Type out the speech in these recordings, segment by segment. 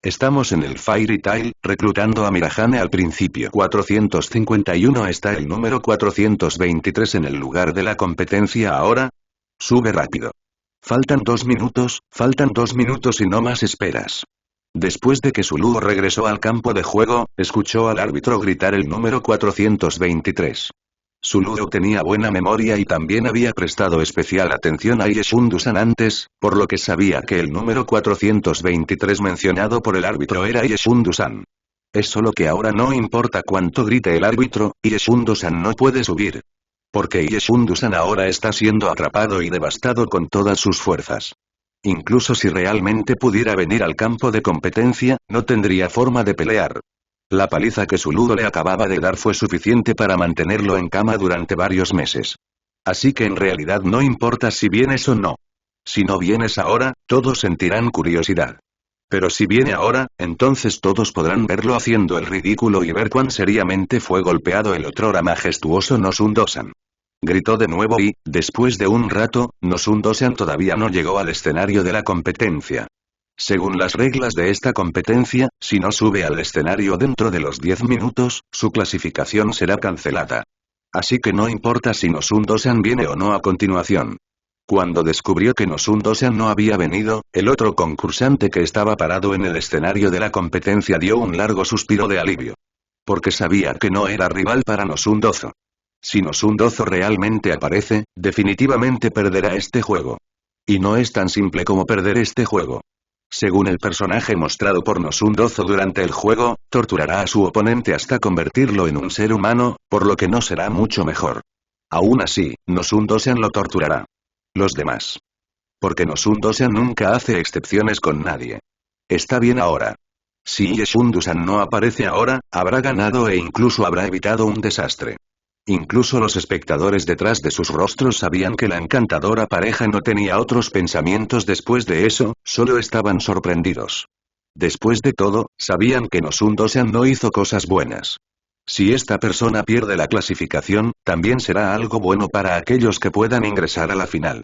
Estamos en el Fairy Tail, reclutando a Mirahane al principio. 451 está el número 423 en el lugar de la competencia ahora. Sube rápido. Faltan 2 minutos y no más esperas. Después de que Zuluo regresó al campo de juego, escuchó al árbitro gritar el número 423. Zuluo tenía buena memoria y también había prestado especial atención a Yeshundu-san antes, por lo que sabía que el número 423 mencionado por el árbitro era Yeshundu-san. Es solo que ahora no importa cuánto grite el árbitro, Yeshundu-san no puede subir. Porque Yeshundu-san ahora está siendo atrapado y devastado con todas sus fuerzas. Incluso si realmente pudiera venir al campo de competencia, no tendría forma de pelear. La paliza que Zuluo le acababa de dar fue suficiente para mantenerlo en cama durante varios meses. Así que en realidad no importa si vienes o no. Si no vienes ahora, todos sentirán curiosidad. Pero si viene ahora, entonces todos podrán verlo haciendo el ridículo y ver cuán seriamente fue golpeado el otrora majestuoso Nosundo-san. Gritó de nuevo y, después de un rato, Nosundo-san todavía no llegó al escenario de la competencia. Según las reglas de esta competencia, si no sube al escenario dentro de los 10 minutos, su clasificación será cancelada. Así que no importa si Nosundo-san viene o no a continuación. Cuando descubrió que Nosundo-san no había venido, el otro concursante que estaba parado en el escenario de la competencia dio un largo suspiro de alivio. Porque sabía que no era rival para Nosundozo. Si Nosundozo realmente aparece, definitivamente perderá este juego. Y no es tan simple como perder este juego. Según el personaje mostrado por Nosundozo durante el juego, torturará a su oponente hasta convertirlo en un ser humano, por lo que no será mucho mejor. Aún así, Nosundo-san lo torturará. Los demás. Porque Nosundo-san nunca hace excepciones con nadie. Está bien ahora. Si Yeshundu-san no aparece ahora, habrá ganado e incluso habrá evitado un desastre. Incluso los espectadores detrás de sus rostros sabían que la encantadora pareja no tenía otros pensamientos después de eso, solo estaban sorprendidos. Después de todo, sabían que Nosundo-san no hizo cosas buenas. Si esta persona pierde la clasificación, también será algo bueno para aquellos que puedan ingresar a la final.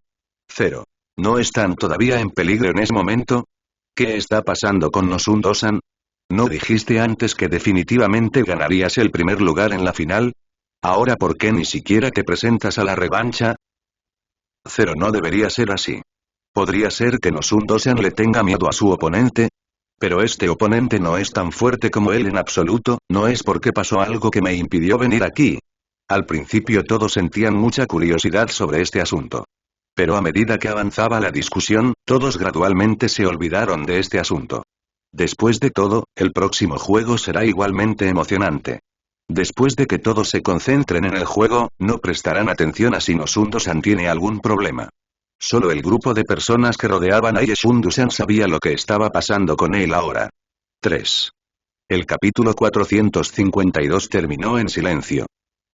0. ¿No están todavía en peligro en ese momento? ¿Qué está pasando con Nosundo-san? ¿No dijiste antes que definitivamente ganarías el primer lugar en la final? ¿Ahora por qué ni siquiera te presentas a la revancha? 0. No debería ser así. ¿Podría ser que Nosundo-san le tenga miedo a su oponente? Pero este oponente no es tan fuerte como él en absoluto, no es porque pasó algo que me impidió venir aquí. Al principio todos sentían mucha curiosidad sobre este asunto. Pero a medida que avanzaba la discusión, todos gradualmente se olvidaron de este asunto. Después de todo, el próximo juego será igualmente emocionante. Después de que todos se concentren en el juego, no prestarán atención a si Nosundo-san tiene algún problema. Solo el grupo de personas que rodeaban a Yeshundu-san sabía lo que estaba pasando con él ahora. 3. El capítulo 452 terminó en silencio.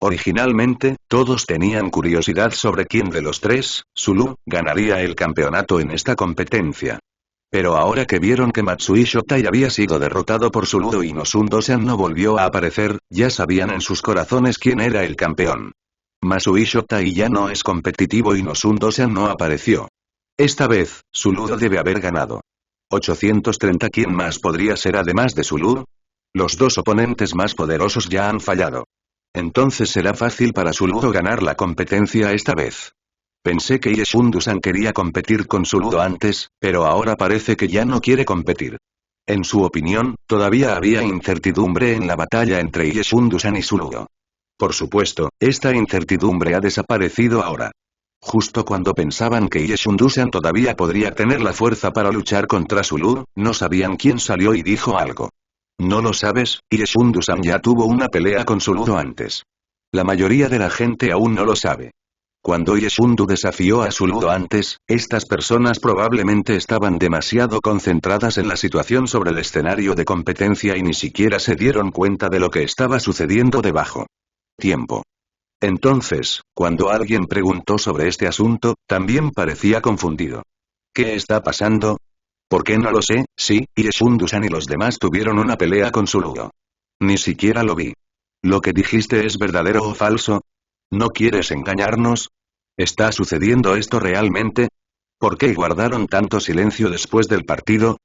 Originalmente, todos tenían curiosidad sobre quién de los tres, Zuluo, ganaría el campeonato en esta competencia. Pero ahora que vieron que Matsui Shotai había sido derrotado por Zuluo y Nosundo-san no volvió a aparecer, ya sabían en sus corazones quién era el campeón. Matsui Shotai ya no es competitivo y Nosundo-san no apareció. Esta vez, Zuluo debe haber ganado. 830. ¿Quién más podría ser además de Zuluo? Los dos oponentes más poderosos ya han fallado. Entonces será fácil para Zuluo ganar la competencia esta vez. Pensé que Yeshundu-san quería competir con Zuluo antes, pero ahora parece que ya no quiere competir. En su opinión, todavía había incertidumbre en la batalla entre Yeshundu-san y Zuluo. Por supuesto, esta incertidumbre ha desaparecido ahora. Justo cuando pensaban que Yeshundu-san todavía podría tener la fuerza para luchar contra Zuluo, no sabían quién salió y dijo algo. ¿No lo sabes? Yeshundu-san ya tuvo una pelea con Zuluo antes. La mayoría de la gente aún no lo sabe. Cuando Yeshundu desafió a Zuluo antes, estas personas probablemente estaban demasiado concentradas en la situación sobre el escenario de competencia y ni siquiera se dieron cuenta de lo que estaba sucediendo debajo. Tiempo. Entonces, cuando alguien preguntó sobre este asunto, también parecía confundido. ¿Qué está pasando? ¿Por qué no lo sé? Sí, Yeshundu-san y los demás tuvieron una pelea con Zuluo. Ni siquiera lo vi. ¿Lo que dijiste es verdadero o falso? ¿No quieres engañarnos? ¿Está sucediendo esto realmente? ¿Por qué guardaron tanto silencio después del partido?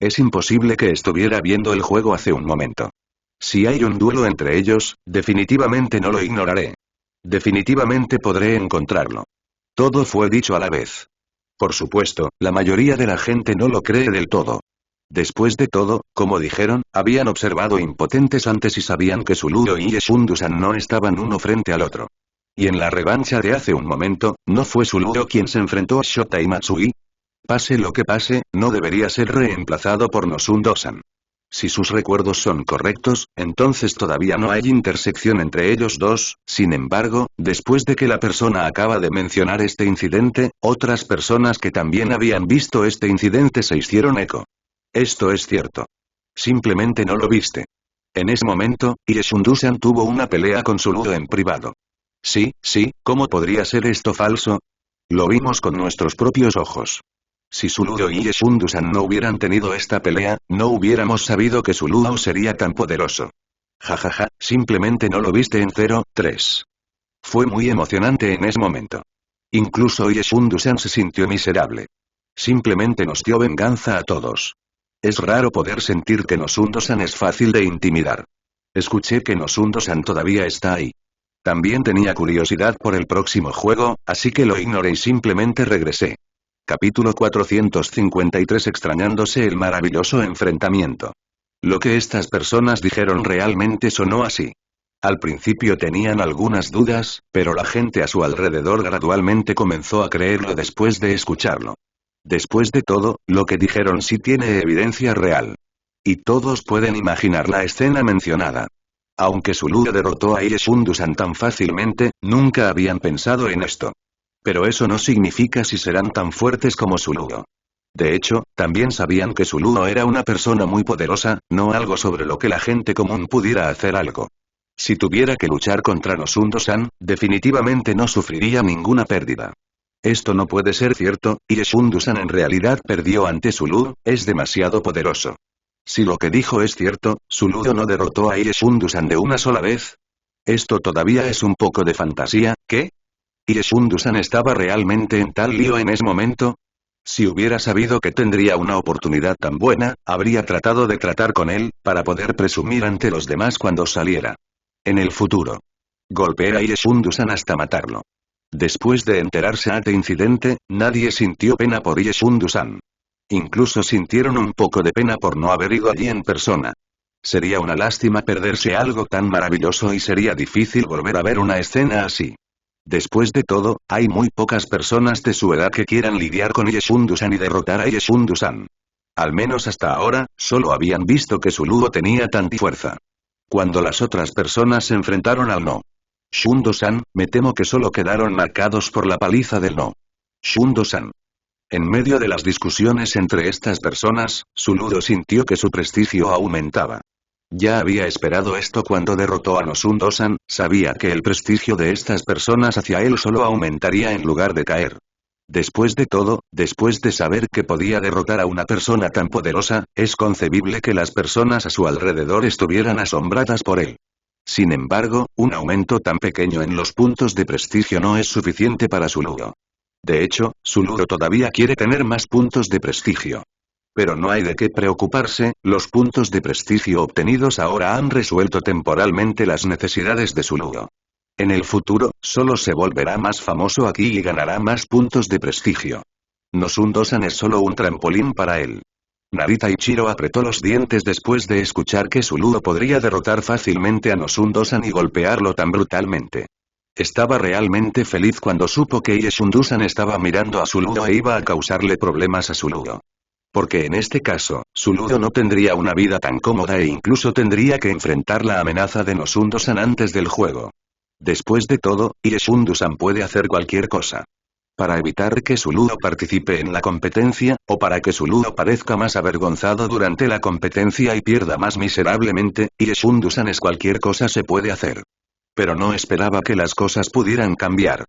Es imposible que estuviera viendo el juego hace un momento. Si hay un duelo entre ellos, definitivamente no lo ignoraré. Definitivamente podré encontrarlo. Todo fue dicho a la vez. Por supuesto, la mayoría de la gente no lo cree del todo. Después de todo, como dijeron, habían observado impotentes antes y sabían que Suluo y Shundu-san no estaban uno frente al otro. Y en la revancha de hace un momento, ¿no fue Suluo quien se enfrentó a Shota y Matsui? Pase lo que pase, no debería ser reemplazado por Nosundo-san. Si sus recuerdos son correctos, entonces todavía no hay intersección entre ellos dos. Sin embargo, después de que la persona acaba de mencionar este incidente, otras personas que también habían visto este incidente se hicieron eco. Esto es cierto. Simplemente no lo viste. En ese momento, Shundu-san tuvo una pelea con Suluo en privado. Sí, ¿cómo podría ser esto falso? Lo vimos con nuestros propios ojos. Si Suluo y Shundu-san no hubieran tenido esta pelea, no hubiéramos sabido que Suluo sería tan poderoso. Jajaja, simplemente no lo viste en 0-3. Fue muy emocionante en ese momento. Incluso Shundu-san se sintió miserable. Simplemente nos dio venganza a todos. Es raro poder sentir que Nosundo-san es fácil de intimidar. Escuché que Nosundo-san todavía está ahí. También tenía curiosidad por el próximo juego, así que lo ignoré y simplemente regresé. Capítulo 453 extrañándose el maravilloso enfrentamiento. Lo que estas personas dijeron realmente sonó así. Al principio tenían algunas dudas, pero la gente a su alrededor gradualmente comenzó a creerlo después de escucharlo. Después de todo, lo que dijeron sí tiene evidencia real. Y todos pueden imaginar la escena mencionada. Aunque Suluo derrotó a Shundu-san tan fácilmente, nunca habían pensado en esto. Pero eso no significa si serán tan fuertes como Suluo. De hecho, también sabían que Suluo era una persona muy poderosa, no algo sobre lo que la gente común pudiera hacer algo. Si tuviera que luchar contra Nosundo-san, definitivamente no sufriría ninguna pérdida. Esto no puede ser cierto, Shundu-san en realidad perdió ante Suluo, es demasiado poderoso. Si lo que dijo es cierto, Suluo no derrotó a Shundu-san de una sola vez. Esto todavía es un poco de fantasía, ¿qué? ¿Shundu-san estaba realmente en tal lío en ese momento? Si hubiera sabido que tendría una oportunidad tan buena, habría tratado de tratar con él, para poder presumir ante los demás cuando saliera. En el futuro. Golpea a Shundu-san hasta matarlo. Después de enterarse de este incidente, nadie sintió pena por Shundu-san. Incluso sintieron un poco de pena por no haber ido allí en persona. Sería una lástima perderse algo tan maravilloso y sería difícil volver a ver una escena así. Después de todo, hay muy pocas personas de su edad que quieran lidiar con Shundu-san y derrotar a Shundu-san. Al menos hasta ahora, solo habían visto que Suluo tenía tanta fuerza. Cuando las otras personas se enfrentaron al no. Shundu-san, me temo que solo quedaron marcados por la paliza del no. Shundu-san. En medio de las discusiones entre estas personas, Suluo sintió que su prestigio aumentaba. Ya había esperado esto cuando derrotó a Nosundo-san, sabía que el prestigio de estas personas hacia él solo aumentaría en lugar de caer. Después de todo, después de saber que podía derrotar a una persona tan poderosa, es concebible que las personas a su alrededor estuvieran asombradas por él. Sin embargo, un aumento tan pequeño en los puntos de prestigio no es suficiente para Suluo. De hecho, Suluo todavía quiere tener más puntos de prestigio. Pero no hay de qué preocuparse, los puntos de prestigio obtenidos ahora han resuelto temporalmente las necesidades de Suluo. En el futuro, solo se volverá más famoso aquí y ganará más puntos de prestigio. Nosundo-san es solo un trampolín para él. Narita Ichiro apretó los dientes después de escuchar que Suluo podría derrotar fácilmente a Nosundo-san y golpearlo tan brutalmente. Estaba realmente feliz cuando supo que Shundu-san estaba mirando a Suluo e iba a causarle problemas a Suluo. Porque en este caso, Suluo no tendría una vida tan cómoda e incluso tendría que enfrentar la amenaza de Nosundo-san antes del juego. Después de todo, Shundu-san puede hacer cualquier cosa. Para evitar que Suluo participe en la competencia, o para que Suluo parezca más avergonzado durante la competencia y pierda más miserablemente, Shundu-san es cualquier cosa se puede hacer. Pero no esperaba que las cosas pudieran cambiar.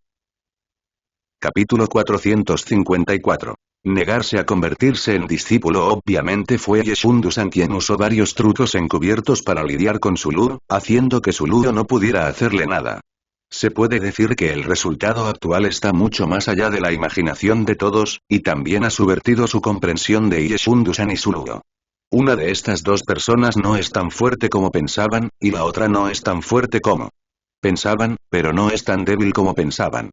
Capítulo 454. Negarse a convertirse en discípulo. Obviamente fue Shundu-san quien usó varios trucos encubiertos para lidiar con Suluo, haciendo que Suluo no pudiera hacerle nada. Se puede decir que el resultado actual está mucho más allá de la imaginación de todos, y también ha subvertido su comprensión de Shundu-san y Suluo. Una de estas dos personas no es tan fuerte como pensaban, y la otra no es tan fuerte como pensaban, pero no es tan débil como pensaban.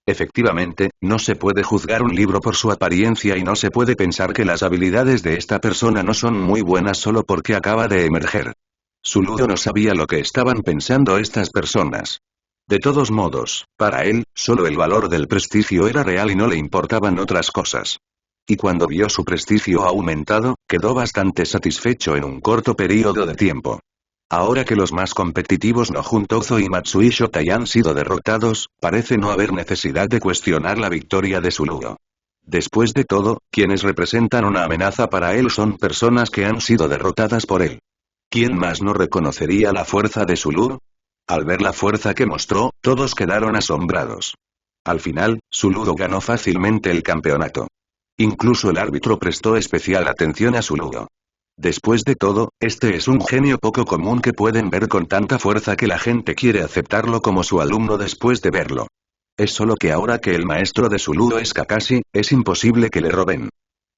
Efectivamente, no se puede juzgar un libro por su apariencia y no se puede pensar que las habilidades de esta persona no son muy buenas solo porque acaba de emerger. Suludo no sabía lo que estaban pensando estas personas. De todos modos, para él, solo el valor del prestigio era real y no le importaban otras cosas. Y cuando vio su prestigio aumentado, quedó bastante satisfecho en un corto periodo de tiempo. Ahora que los más competitivos no Juntozo y Matsui Shotai han sido derrotados, parece no haber necesidad de cuestionar la victoria de Suludo. Después de todo, quienes representan una amenaza para él son personas que han sido derrotadas por él. ¿Quién más no reconocería la fuerza de Suludo? Al ver la fuerza que mostró, todos quedaron asombrados. Al final, Suludo ganó fácilmente el campeonato. Incluso el árbitro prestó especial atención a Suludo. Después de todo, este es un genio poco común que pueden ver con tanta fuerza que la gente quiere aceptarlo como su alumno después de verlo. Es solo que ahora que el maestro de Suludo es Kakashi, es imposible que le roben.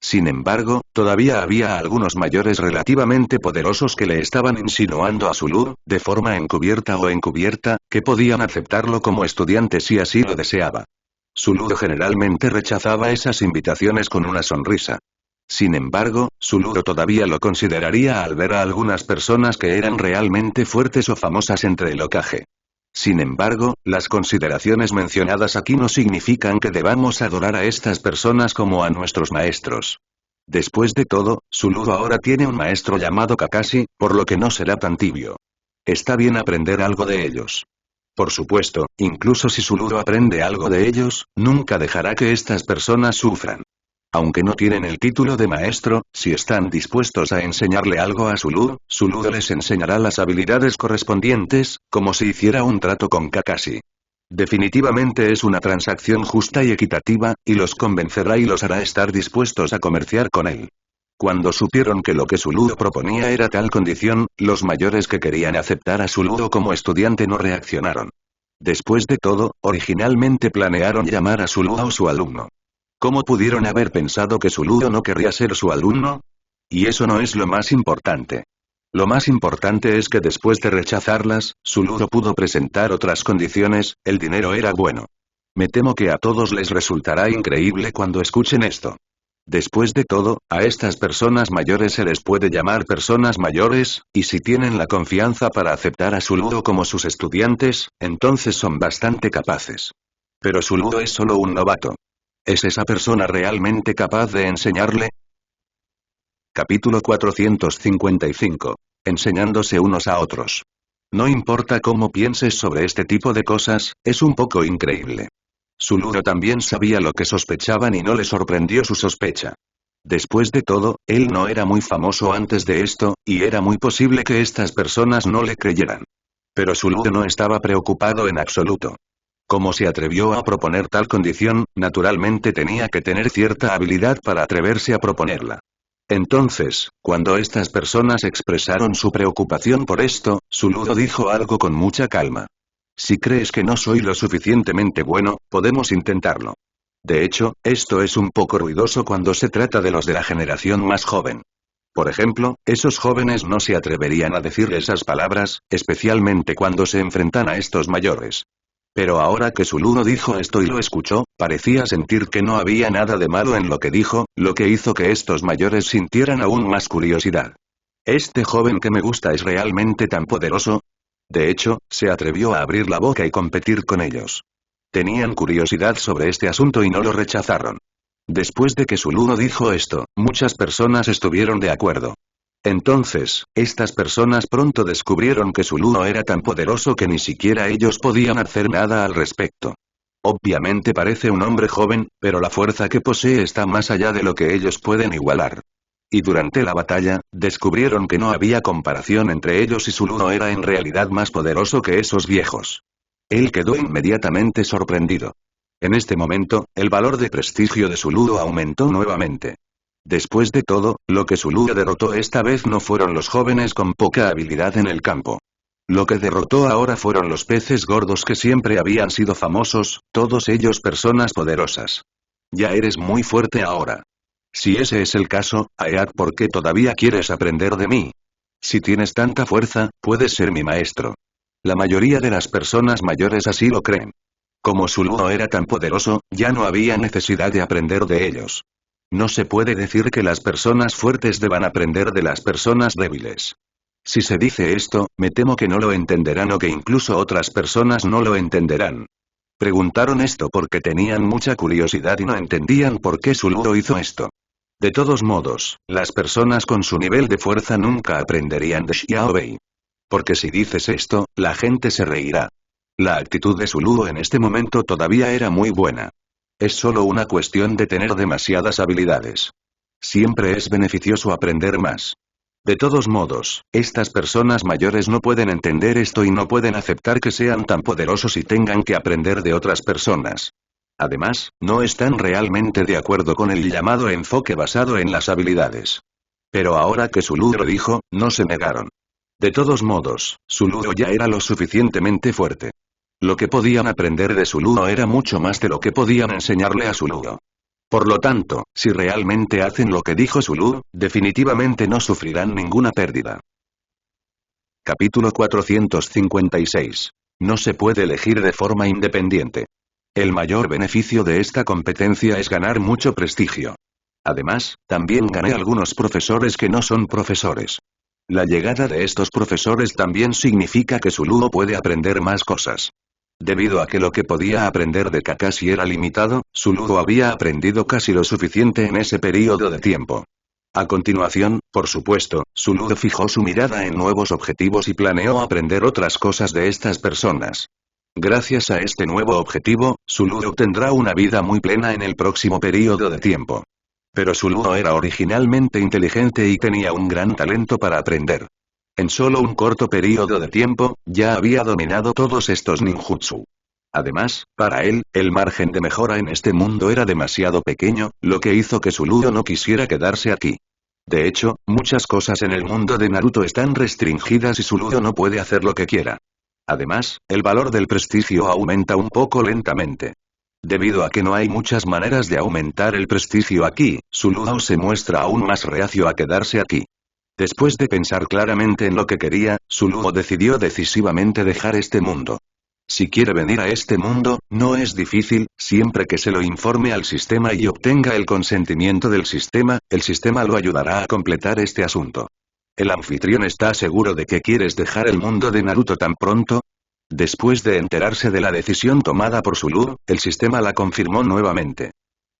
Sin embargo, todavía había algunos mayores relativamente poderosos que le estaban insinuando a Suludo, de forma encubierta o encubierta, que podían aceptarlo como estudiante si así lo deseaba. Suludo generalmente rechazaba esas invitaciones con una sonrisa. Sin embargo, Suludo todavía lo consideraría al ver a algunas personas que eran realmente fuertes o famosas entre el Hokage. Sin embargo, las consideraciones mencionadas aquí no significan que debamos adorar a estas personas como a nuestros maestros. Después de todo, Suludo ahora tiene un maestro llamado Kakashi, por lo que no será tan tibio. Está bien aprender algo de ellos. Por supuesto, incluso si Suludo aprende algo de ellos, nunca dejará que estas personas sufran. Aunque no tienen el título de maestro, si están dispuestos a enseñarle algo a Suludo, Suludo les enseñará las habilidades correspondientes, como si hiciera un trato con Kakashi. Definitivamente es una transacción justa y equitativa, y los convencerá y los hará estar dispuestos a comerciar con él. Cuando supieron que lo que Suludo proponía era tal condición, los mayores que querían aceptar a Suludo como estudiante no reaccionaron. Después de todo, originalmente planearon llamar a Suludo su alumno. ¿Cómo pudieron haber pensado que Suludo no querría ser su alumno? Y eso no es lo más importante. Lo más importante es que después de rechazarlas, Suludo pudo presentar otras condiciones, el dinero era bueno. Me temo que a todos les resultará increíble cuando escuchen esto. Después de todo, a estas personas mayores se les puede llamar personas mayores, y si tienen la confianza para aceptar a Suludo como sus estudiantes, entonces son bastante capaces. Pero Suludo es solo un novato. ¿Es esa persona realmente capaz de enseñarle? Capítulo 455. Enseñándose unos a otros. No importa cómo pienses sobre este tipo de cosas, es un poco increíble. Suludo también sabía lo que sospechaban y no le sorprendió su sospecha. Después de todo, él no era muy famoso antes de esto, y era muy posible que estas personas no le creyeran. Pero Suludo no estaba preocupado en absoluto. Como se atrevió a proponer tal condición, naturalmente tenía que tener cierta habilidad para atreverse a proponerla. Entonces, cuando estas personas expresaron su preocupación por esto, Suludo dijo algo con mucha calma. Si crees que no soy lo suficientemente bueno, podemos intentarlo. De hecho, esto es un poco ruidoso cuando se trata de los de la generación más joven. Por ejemplo, esos jóvenes no se atreverían a decir esas palabras, especialmente cuando se enfrentan a estos mayores. Pero ahora que Suludo dijo esto y lo escuchó, parecía sentir que no había nada de malo en lo que dijo, lo que hizo que estos mayores sintieran aún más curiosidad. ¿Este joven que me gusta es realmente tan poderoso? De hecho, se atrevió a abrir la boca y competir con ellos. Tenían curiosidad sobre este asunto y no lo rechazaron. Después de que Suludo dijo esto, muchas personas estuvieron de acuerdo. Entonces, estas personas pronto descubrieron que Suludo era tan poderoso que ni siquiera ellos podían hacer nada al respecto. Obviamente parece un hombre joven, pero la fuerza que posee está más allá de lo que ellos pueden igualar. Y durante la batalla, descubrieron que no había comparación entre ellos y Suludo era en realidad más poderoso que esos viejos. Él quedó inmediatamente sorprendido. En este momento, el valor de prestigio de Suludo aumentó nuevamente. Después de todo, lo que Suludo derrotó esta vez no fueron los jóvenes con poca habilidad en el campo. Lo que derrotó ahora fueron los peces gordos que siempre habían sido famosos, todos ellos personas poderosas. Ya eres muy fuerte ahora. Si ese es el caso, Aeat, ¿por qué todavía quieres aprender de mí? Si tienes tanta fuerza, puedes ser mi maestro. La mayoría de las personas mayores así lo creen. Como su Luo era tan poderoso, ya no había necesidad de aprender de ellos. No se puede decir que las personas fuertes deban aprender de las personas débiles. Si se dice esto, me temo que no lo entenderán o que incluso otras personas no lo entenderán. Preguntaron esto porque tenían mucha curiosidad y no entendían por qué su Luo hizo esto. De todos modos, las personas con su nivel de fuerza nunca aprenderían de Xiao Bei. Porque si dices esto, la gente se reirá. La actitud de su Luo en este momento todavía era muy buena. Es solo una cuestión de tener demasiadas habilidades. Siempre es beneficioso aprender más. De todos modos, estas personas mayores no pueden entender esto y no pueden aceptar que sean tan poderosos y tengan que aprender de otras personas. Además, no están realmente de acuerdo con el llamado enfoque basado en las habilidades. Pero ahora que su Luo lo dijo, no se negaron. De todos modos, su Luo ya era lo suficientemente fuerte. Lo que podían aprender de su Luo era mucho más de lo que podían enseñarle a su Luo. Por lo tanto, si realmente hacen lo que dijo su Luo, definitivamente no sufrirán ninguna pérdida. Capítulo 456. No se puede elegir de forma independiente. El mayor beneficio de esta competencia es ganar mucho prestigio. Además, también gané algunos profesores que no son profesores. La llegada de estos profesores también significa que su Luo puede aprender más cosas. Debido a que lo que podía aprender de Kakashi era limitado, su Luo había aprendido casi lo suficiente en ese periodo de tiempo. A continuación, por supuesto, su Luo fijó su mirada en nuevos objetivos y planeó aprender otras cosas de estas personas. Gracias a este nuevo objetivo, su Luo obtendrá una vida muy plena en el próximo periodo de tiempo. Pero su Luo era originalmente inteligente y tenía un gran talento para aprender. En solo un corto periodo de tiempo, ya había dominado todos estos ninjutsu. Además, para él, el margen de mejora en este mundo era demasiado pequeño, lo que hizo que su Luo no quisiera quedarse aquí. De hecho, muchas cosas en el mundo de Naruto están restringidas y su Luo no puede hacer lo que quiera. Además, el valor del prestigio aumenta un poco lentamente. Debido a que no hay muchas maneras de aumentar el prestigio aquí, su Luo se muestra aún más reacio a quedarse aquí. Después de pensar claramente en lo que quería, su Luo decidió decisivamente dejar este mundo. Si quiere venir a este mundo, no es difícil, siempre que se lo informe al sistema y obtenga el consentimiento del sistema, el sistema lo ayudará a completar este asunto. ¿El anfitrión está seguro de que quieres dejar el mundo de Naruto tan pronto? Después de enterarse de la decisión tomada por su Luo, el sistema la confirmó nuevamente.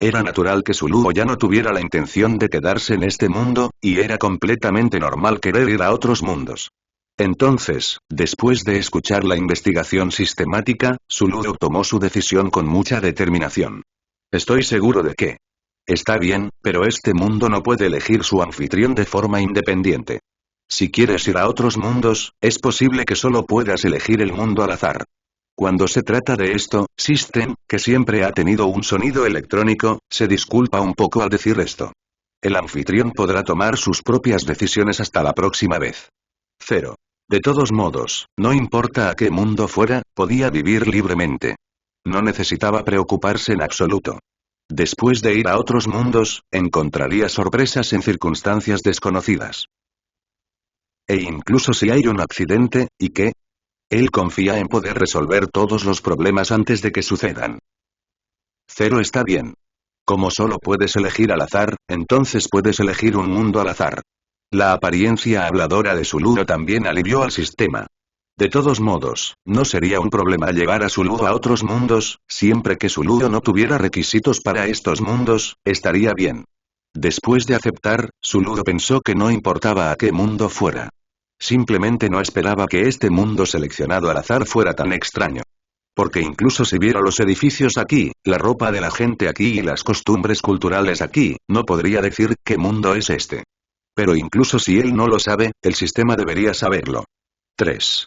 Era natural que su Luo ya no tuviera la intención de quedarse en este mundo, y era completamente normal querer ir a otros mundos. Entonces, después de escuchar la investigación sistemática, su Luo tomó su decisión con mucha determinación. Estoy seguro de que está bien, pero este mundo no puede elegir su anfitrión de forma independiente. Si quieres ir a otros mundos, es posible que solo puedas elegir el mundo al azar. Cuando se trata de esto, System, que siempre ha tenido un sonido electrónico, se disculpa un poco al decir esto. El anfitrión podrá tomar sus propias decisiones hasta la próxima vez. 0. De todos modos, no importa a qué mundo fuera, podía vivir libremente. No necesitaba preocuparse en absoluto. Después de ir a otros mundos, encontraría sorpresas en circunstancias desconocidas. E incluso si hay un accidente, ¿y qué? Él confía en poder resolver todos los problemas antes de que sucedan. 0 está bien. Como solo puedes elegir al azar, entonces puedes elegir un mundo al azar. La apariencia habladora de su Luo también alivió al sistema. De todos modos, no sería un problema llevar a su Luo a otros mundos, siempre que su Luo no tuviera requisitos para estos mundos, estaría bien. Después de aceptar, su Luo pensó que no importaba a qué mundo fuera. Simplemente no esperaba que este mundo seleccionado al azar fuera tan extraño. Porque incluso si viera los edificios aquí, la ropa de la gente aquí y las costumbres culturales aquí, no podría decir qué mundo es este. Pero incluso si él no lo sabe, el sistema debería saberlo. 3.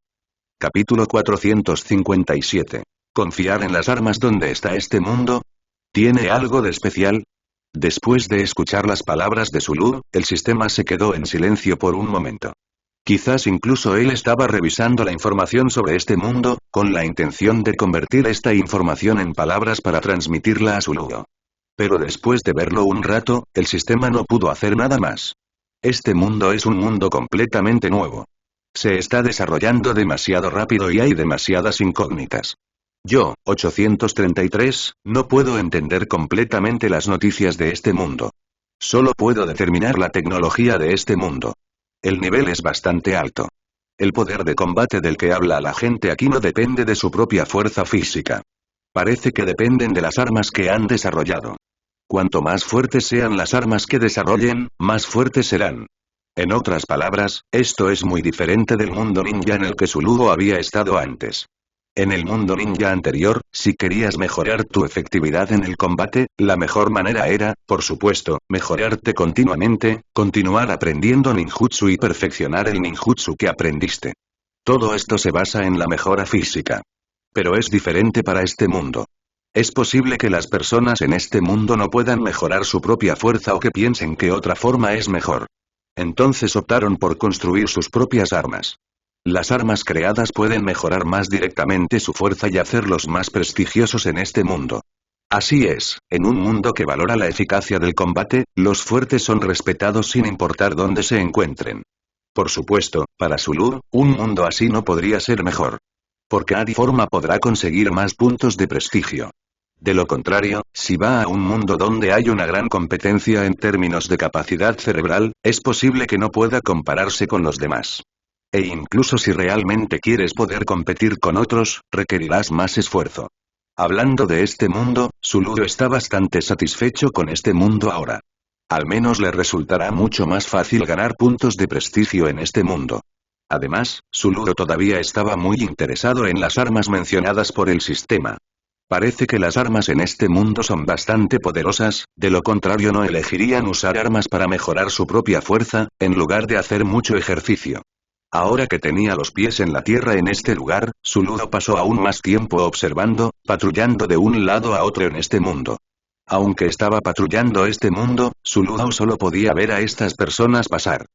Capítulo 457. ¿Confiar en las armas donde está este mundo? ¿Tiene algo de especial? Después de escuchar las palabras de su Luo, el sistema se quedó en silencio por un momento. Quizás incluso él estaba revisando la información sobre este mundo, con la intención de convertir esta información en palabras para transmitirla a su Luo. Pero después de verlo un rato, el sistema no pudo hacer nada más. Este mundo es un mundo completamente nuevo. Se está desarrollando demasiado rápido y hay demasiadas incógnitas. Yo, 833, no puedo entender completamente las noticias de este mundo. Solo puedo determinar la tecnología de este mundo. El nivel es bastante alto. El poder de combate del que habla la gente aquí no depende de su propia fuerza física. Parece que dependen de las armas que han desarrollado. Cuanto más fuertes sean las armas que desarrollen, más fuertes serán. En otras palabras, esto es muy diferente del mundo ninja en el que Suluo había estado antes. En el mundo ninja anterior, si querías mejorar tu efectividad en el combate, la mejor manera era, por supuesto, mejorarte continuamente, continuar aprendiendo ninjutsu y perfeccionar el ninjutsu que aprendiste. Todo esto se basa en la mejora física. Pero es diferente para este mundo. Es posible que las personas en este mundo no puedan mejorar su propia fuerza o que piensen que otra forma es mejor. Entonces optaron por construir sus propias armas. Las armas creadas pueden mejorar más directamente su fuerza y hacerlos más prestigiosos en este mundo. Así es, en un mundo que valora la eficacia del combate, los fuertes son respetados sin importar dónde se encuentren. Por supuesto, para Zulu, un mundo así no podría ser mejor. Porque de forma podrá conseguir más puntos de prestigio. De lo contrario, si va a un mundo donde hay una gran competencia en términos de capacidad cerebral, es posible que no pueda compararse con los demás. E incluso si realmente quieres poder competir con otros, requerirás más esfuerzo. Hablando de este mundo, Zulu está bastante satisfecho con este mundo ahora. Al menos le resultará mucho más fácil ganar puntos de prestigio en este mundo. Además, Zulu todavía estaba muy interesado en las armas mencionadas por el sistema. Parece que las armas en este mundo son bastante poderosas, de lo contrario no elegirían usar armas para mejorar su propia fuerza, en lugar de hacer mucho ejercicio. Ahora que tenía los pies en la tierra en este lugar, Zulu pasó aún más tiempo observando, patrullando de un lado a otro en este mundo. Aunque estaba patrullando este mundo, Zulu solo podía ver a estas personas pasar.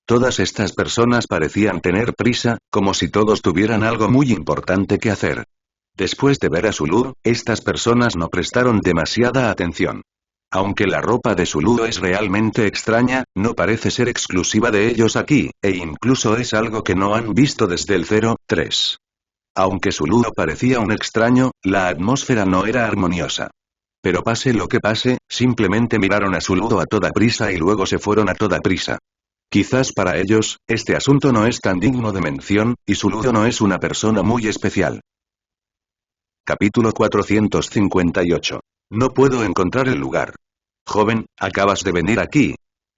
Todas estas personas parecían tener prisa, como si todos tuvieran algo muy importante que hacer. Después de ver a Zulu, estas personas no prestaron demasiada atención. Aunque la ropa de Zulu es realmente extraña, no parece ser exclusiva de ellos aquí, e incluso es algo que no han visto desde el 03. Aunque Zulu parecía un extraño, la atmósfera no era armoniosa. Pero pase lo que pase, simplemente miraron a Zulu a toda prisa y luego se fueron a toda prisa. Quizás para ellos, este asunto no es tan digno de mención, y Zulu no es una persona muy especial. Capítulo 458. No puedo encontrar el lugar. Joven, acabas de venir aquí.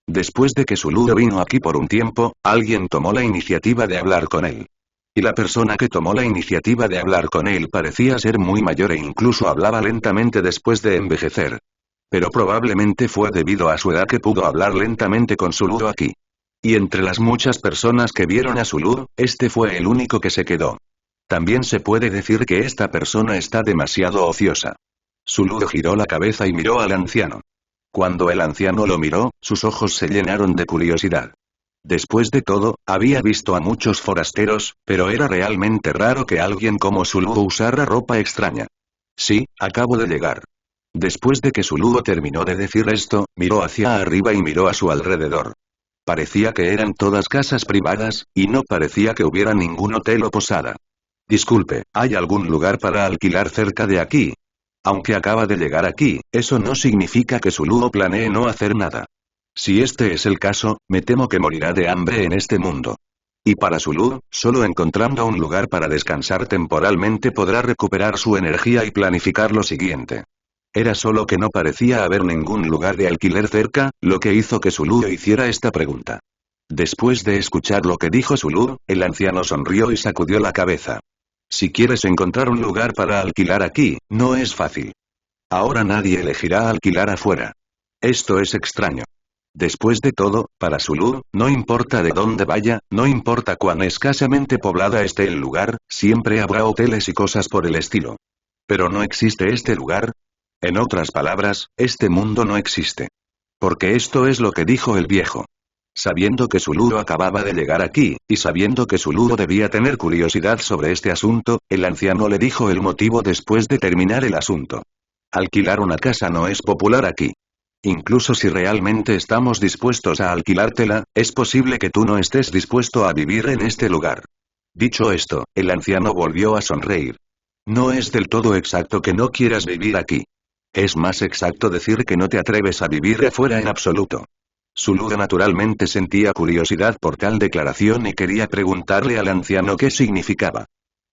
Después de que Zulu vino aquí por un tiempo, alguien tomó la iniciativa de hablar con él. Y la persona que tomó la iniciativa de hablar con él parecía ser muy mayor e incluso hablaba lentamente después de envejecer. Pero probablemente fue debido a su edad que pudo hablar lentamente con Zulu aquí. Y entre las muchas personas que vieron a Zulu, este fue el único que se quedó. También se puede decir que esta persona está demasiado ociosa. Zulu giró la cabeza y miró al anciano. Cuando el anciano lo miró, sus ojos se llenaron de curiosidad. Después de todo, había visto a muchos forasteros, pero era realmente raro que alguien como Zulu usara ropa extraña. Sí, acabo de llegar. Después de que Zulu terminó de decir esto, miró hacia arriba y miró a su alrededor. Parecía que eran todas casas privadas, y no parecía que hubiera ningún hotel o posada. Disculpe, ¿hay algún lugar para alquilar cerca de aquí? Aunque acaba de llegar aquí, eso no significa que Zulu planee no hacer nada. Si este es el caso, me temo que morirá de hambre en este mundo. Y para Zulu, solo encontrando un lugar para descansar temporalmente podrá recuperar su energía y planificar lo siguiente. Era solo que no parecía haber ningún lugar de alquiler cerca, lo que hizo que Zulu hiciera esta pregunta. Después de escuchar lo que dijo Zulu, el anciano sonrió y sacudió la cabeza. Si quieres encontrar un lugar para alquilar aquí, no es fácil. Ahora nadie elegirá alquilar afuera. Esto es extraño. Después de todo, para Zulu, no importa de dónde vaya, no importa cuán escasamente poblada esté el lugar, siempre habrá hoteles y cosas por el estilo. Pero no existe este lugar. En otras palabras, este mundo no existe. Porque esto es lo que dijo el viejo. Sabiendo que Zulu acababa de llegar aquí, y sabiendo que Zulu debía tener curiosidad sobre este asunto, el anciano le dijo el motivo después de terminar el asunto. Alquilar una casa no es popular aquí. Incluso si realmente estamos dispuestos a alquilártela, es posible que tú no estés dispuesto a vivir en este lugar. Dicho esto, el anciano volvió a sonreír. No es del todo exacto que no quieras vivir aquí. Es más exacto decir que no te atreves a vivir afuera en absoluto. Suludo naturalmente sentía curiosidad por tal declaración y quería preguntarle al anciano qué significaba.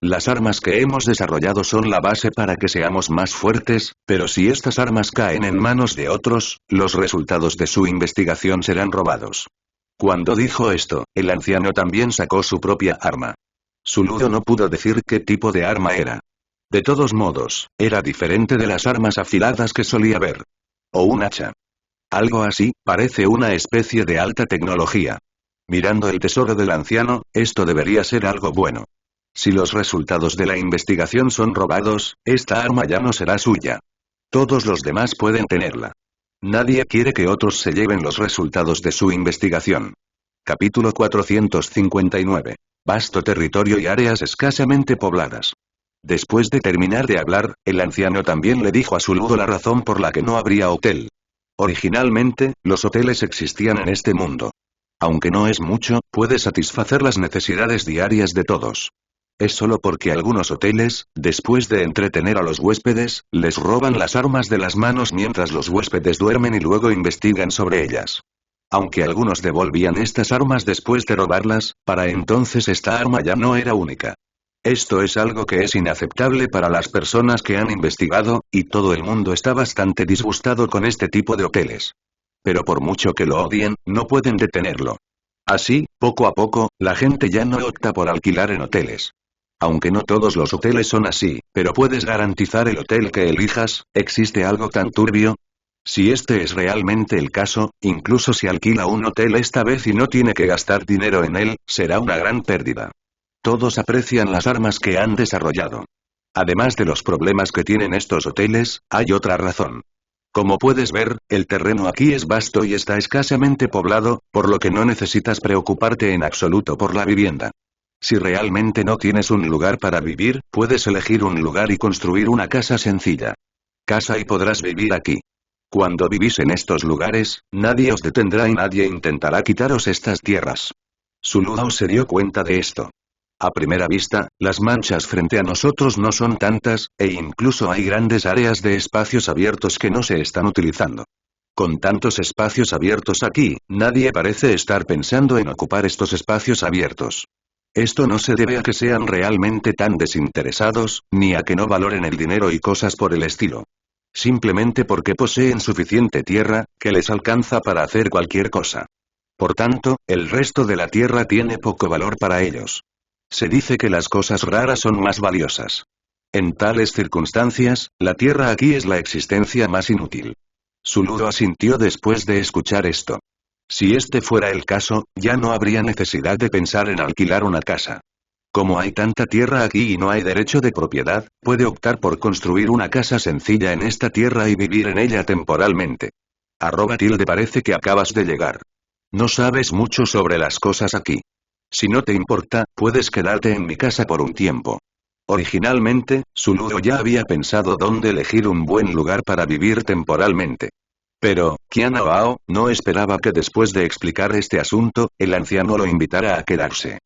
Las armas que hemos desarrollado son la base para que seamos más fuertes, pero si estas armas caen en manos de otros, los resultados de su investigación serán robados. Cuando dijo esto, el anciano también sacó su propia arma. Suludo no pudo decir qué tipo de arma era. De todos modos, era diferente de las armas afiladas que solía ver. O un hacha. Algo así, parece una especie de alta tecnología. Mirando el tesoro del anciano, esto debería ser algo bueno. Si los resultados de la investigación son robados, esta arma ya no será suya. Todos los demás pueden tenerla. Nadie quiere que otros se lleven los resultados de su investigación. Capítulo 459. Vasto territorio y áreas escasamente pobladas. Después de terminar de hablar, el anciano también le dijo a Suludo la razón por la que no habría hotel. Originalmente, los hoteles existían en este mundo. Aunque no es mucho, puede satisfacer las necesidades diarias de todos. Es solo porque algunos hoteles, después de entretener a los huéspedes, les roban las armas de las manos mientras los huéspedes duermen y luego investigan sobre ellas. Aunque algunos devolvían estas armas después de robarlas, para entonces esta arma ya no era única. Esto es algo que es inaceptable para las personas que han investigado, y todo el mundo está bastante disgustado con este tipo de hoteles. Pero por mucho que lo odien, no pueden detenerlo. Así, poco a poco, la gente ya no opta por alquilar en hoteles. Aunque no todos los hoteles son así, pero puedes garantizar el hotel que elijas, ¿existe algo tan turbio? Si este es realmente el caso, incluso si alquila un hotel esta vez y no tiene que gastar dinero en él, será una gran pérdida. Todos aprecian las armas que han desarrollado. Además de los problemas que tienen estos hoteles, hay otra razón. Como puedes ver, el terreno aquí es vasto y está escasamente poblado, por lo que no necesitas preocuparte en absoluto por la vivienda. Si realmente no tienes un lugar para vivir, puedes elegir un lugar y construir una casa sencilla. Casa y podrás vivir aquí. Cuando vivís en estos lugares, nadie os detendrá y nadie intentará quitaros estas tierras. Suludo se dio cuenta de esto. A primera vista, las manchas frente a nosotros no son tantas, e incluso hay grandes áreas de espacios abiertos que no se están utilizando. Con tantos espacios abiertos aquí, nadie parece estar pensando en ocupar estos espacios abiertos. Esto no se debe a que sean realmente tan desinteresados, ni a que no valoren el dinero y cosas por el estilo. Simplemente porque poseen suficiente tierra, que les alcanza para hacer cualquier cosa. Por tanto, el resto de la tierra tiene poco valor para ellos. Se dice que las cosas raras son más valiosas. En tales circunstancias, la tierra aquí es la existencia más inútil. Suludo asintió después de escuchar esto. Si este fuera el caso, ya no habría necesidad de pensar en alquilar una casa. Como hay tanta tierra aquí y no hay derecho de propiedad, puede optar por construir una casa sencilla en esta tierra y vivir en ella temporalmente. @ parece que acabas de llegar. No sabes mucho sobre las cosas aquí. Si no te importa, puedes quedarte en mi casa por un tiempo. Originalmente, Suludo ya había pensado dónde elegir un buen lugar para vivir temporalmente. Pero, Qianao no esperaba que después de explicar este asunto, el anciano lo invitara a quedarse.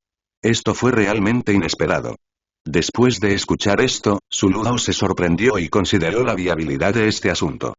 Esto fue realmente inesperado. Después de escuchar esto, Suludo se sorprendió y consideró la viabilidad de este asunto.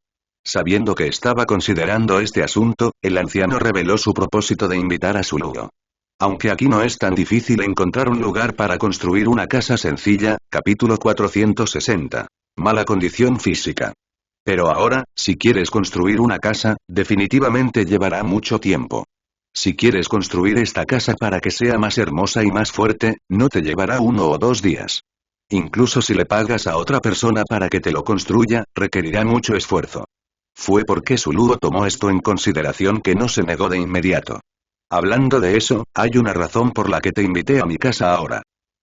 Sabiendo que estaba considerando este asunto, el anciano reveló su propósito de invitar a Suludo. Aunque aquí no es tan difícil encontrar un lugar para construir una casa sencilla, capítulo 460. Mala condición física. Pero ahora, si quieres construir una casa, definitivamente llevará mucho tiempo. Si quieres construir esta casa para que sea más hermosa y más fuerte, no te llevará 1 o 2 días. Incluso si le pagas a otra persona para que te lo construya, requerirá mucho esfuerzo. Fue porque Suludo tomó esto en consideración que no se negó de inmediato. Hablando de eso, hay una razón por la que te invité a mi casa ahora.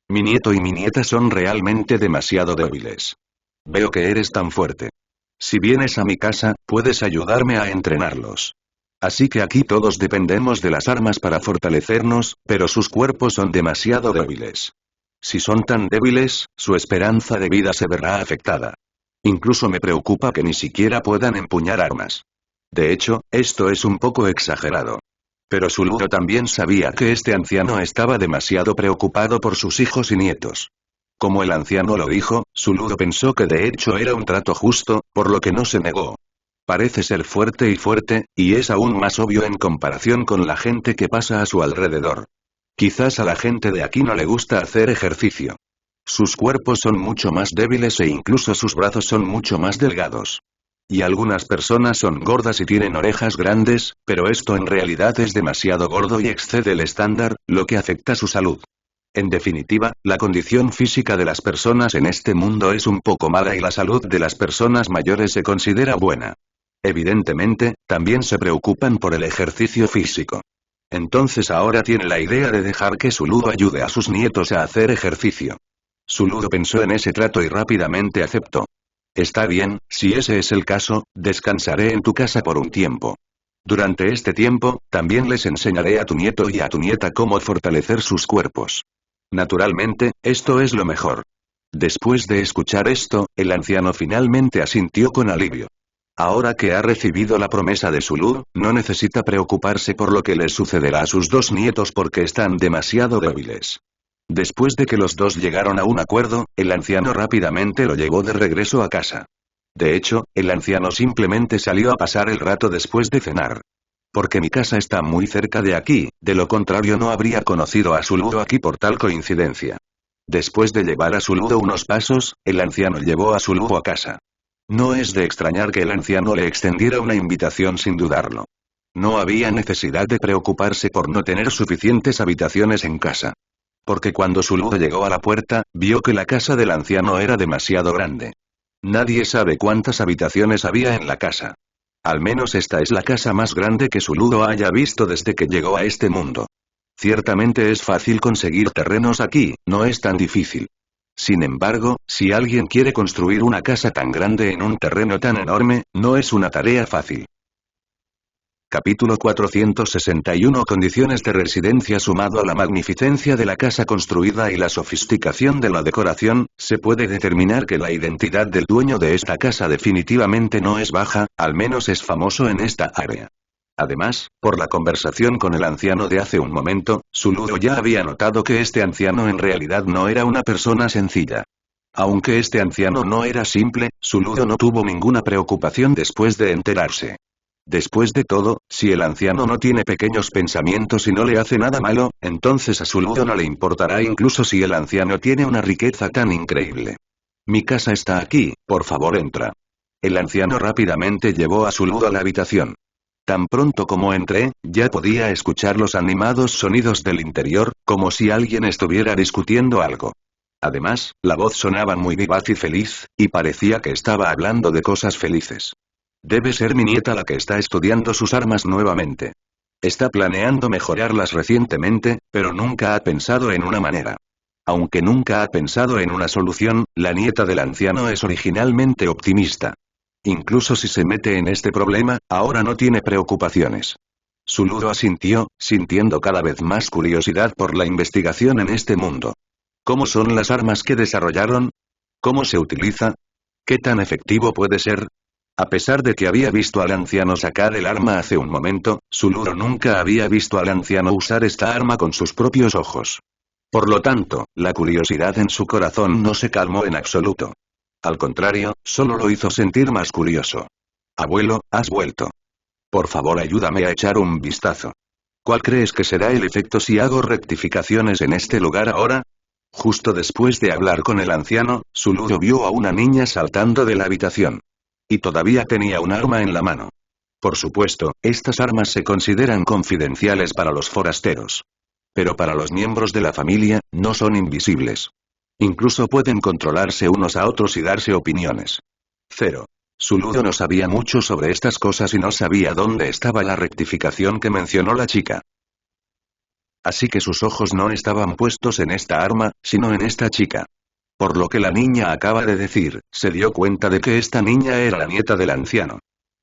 Mi nieto y mi nieta son realmente demasiado débiles. Veo que eres tan fuerte. Si vienes a mi casa, puedes ayudarme a entrenarlos. Así que aquí todos dependemos de las armas para fortalecernos, pero sus cuerpos son demasiado débiles. Si son tan débiles, su esperanza de vida se verá afectada. Incluso me preocupa que ni siquiera puedan empuñar armas. De hecho, esto es un poco exagerado. Pero Suludo también sabía que este anciano estaba demasiado preocupado por sus hijos y nietos. Como el anciano lo dijo, Suludo pensó que de hecho era un trato justo, por lo que no se negó. Parece ser fuerte, y es aún más obvio en comparación con la gente que pasa a su alrededor. Quizás a la gente de aquí no le gusta hacer ejercicio. Sus cuerpos son mucho más débiles e incluso sus brazos son mucho más delgados. Y algunas personas son gordas y tienen orejas grandes, pero esto en realidad es demasiado gordo y excede el estándar, lo que afecta su salud. En definitiva, la condición física de las personas en este mundo es un poco mala y la salud de las personas mayores se considera buena. Evidentemente, también se preocupan por el ejercicio físico. Entonces ahora tiene la idea de dejar que Suludo ayude a sus nietos a hacer ejercicio. Suludo pensó en ese trato y rápidamente aceptó. Está bien, si ese es el caso, descansaré en tu casa por un tiempo. Durante este tiempo, también les enseñaré a tu nieto y a tu nieta cómo fortalecer sus cuerpos. Naturalmente, esto es lo mejor. Después de escuchar esto, el anciano finalmente asintió con alivio. Ahora que ha recibido la promesa de Suludo, no necesita preocuparse por lo que les sucederá a sus dos nietos porque están demasiado débiles. Después de que los dos llegaron a un acuerdo, el anciano rápidamente lo llevó de regreso a casa. De hecho, el anciano simplemente salió a pasar el rato después de cenar. Porque mi casa está muy cerca de aquí, de lo contrario no habría conocido a Suludo aquí por tal coincidencia. Después de llevar a Suludo unos pasos, el anciano llevó a Suludo a casa. No es de extrañar que el anciano le extendiera una invitación sin dudarlo. No había necesidad de preocuparse por no tener suficientes habitaciones en casa. Porque cuando Suludo llegó a la puerta, vio que la casa del anciano era demasiado grande. Nadie sabe cuántas habitaciones había en la casa. Al menos esta es la casa más grande que Suludo haya visto desde que llegó a este mundo. Ciertamente es fácil conseguir terrenos aquí, no es tan difícil. Sin embargo, si alguien quiere construir una casa tan grande en un terreno tan enorme, no es una tarea fácil. Capítulo 461 Condiciones de residencia. Sumado a la magnificencia de la casa construida y la sofisticación de la decoración, se puede determinar que la identidad del dueño de esta casa definitivamente no es baja, al menos es famoso en esta área. Además, por la conversación con el anciano de hace un momento, Suludo ya había notado que este anciano en realidad no era una persona sencilla. Aunque este anciano no era simple, Suludo no tuvo ninguna preocupación después de enterarse. Después de todo, si el anciano no tiene pequeños pensamientos y no le hace nada malo, entonces a Suludo no le importará incluso si el anciano tiene una riqueza tan increíble. Mi casa está aquí, por favor entra. El anciano rápidamente llevó a Suludo a la habitación. Tan pronto como entré, ya podía escuchar los animados sonidos del interior, como si alguien estuviera discutiendo algo. Además, la voz sonaba muy vivaz y feliz, y parecía que estaba hablando de cosas felices. Debe ser mi nieta la que está estudiando sus armas nuevamente. Está planeando mejorarlas recientemente, pero nunca ha pensado en una manera. Aunque nunca ha pensado en una solución, la nieta del anciano es originalmente optimista. Incluso si se mete en este problema, ahora no tiene preocupaciones. Suludo asintió, sintiendo cada vez más curiosidad por la investigación en este mundo. ¿Cómo son las armas que desarrollaron? ¿Cómo se utiliza? ¿Qué tan efectivo puede ser? A pesar de que había visto al anciano sacar el arma hace un momento, Suludo nunca había visto al anciano usar esta arma con sus propios ojos. Por lo tanto, la curiosidad en su corazón no se calmó en absoluto. Al contrario, solo lo hizo sentir más curioso. Abuelo, has vuelto. Por favor ayúdame a echar un vistazo. ¿Cuál crees que será el efecto si hago rectificaciones en este lugar ahora? Justo después de hablar con el anciano, Suludo vio a una niña saltando de la habitación. Y todavía tenía un arma en la mano. Por supuesto, estas armas se consideran confidenciales para los forasteros. Pero para los miembros de la familia, no son invisibles. Incluso pueden controlarse unos a otros y darse opiniones. 0. Suludo no sabía mucho sobre estas cosas y no sabía dónde estaba la rectificación que mencionó la chica. Así que sus ojos no estaban puestos en esta arma, sino en esta chica. Por lo que la niña acaba de decir, se dio cuenta de que esta niña era la nieta del anciano.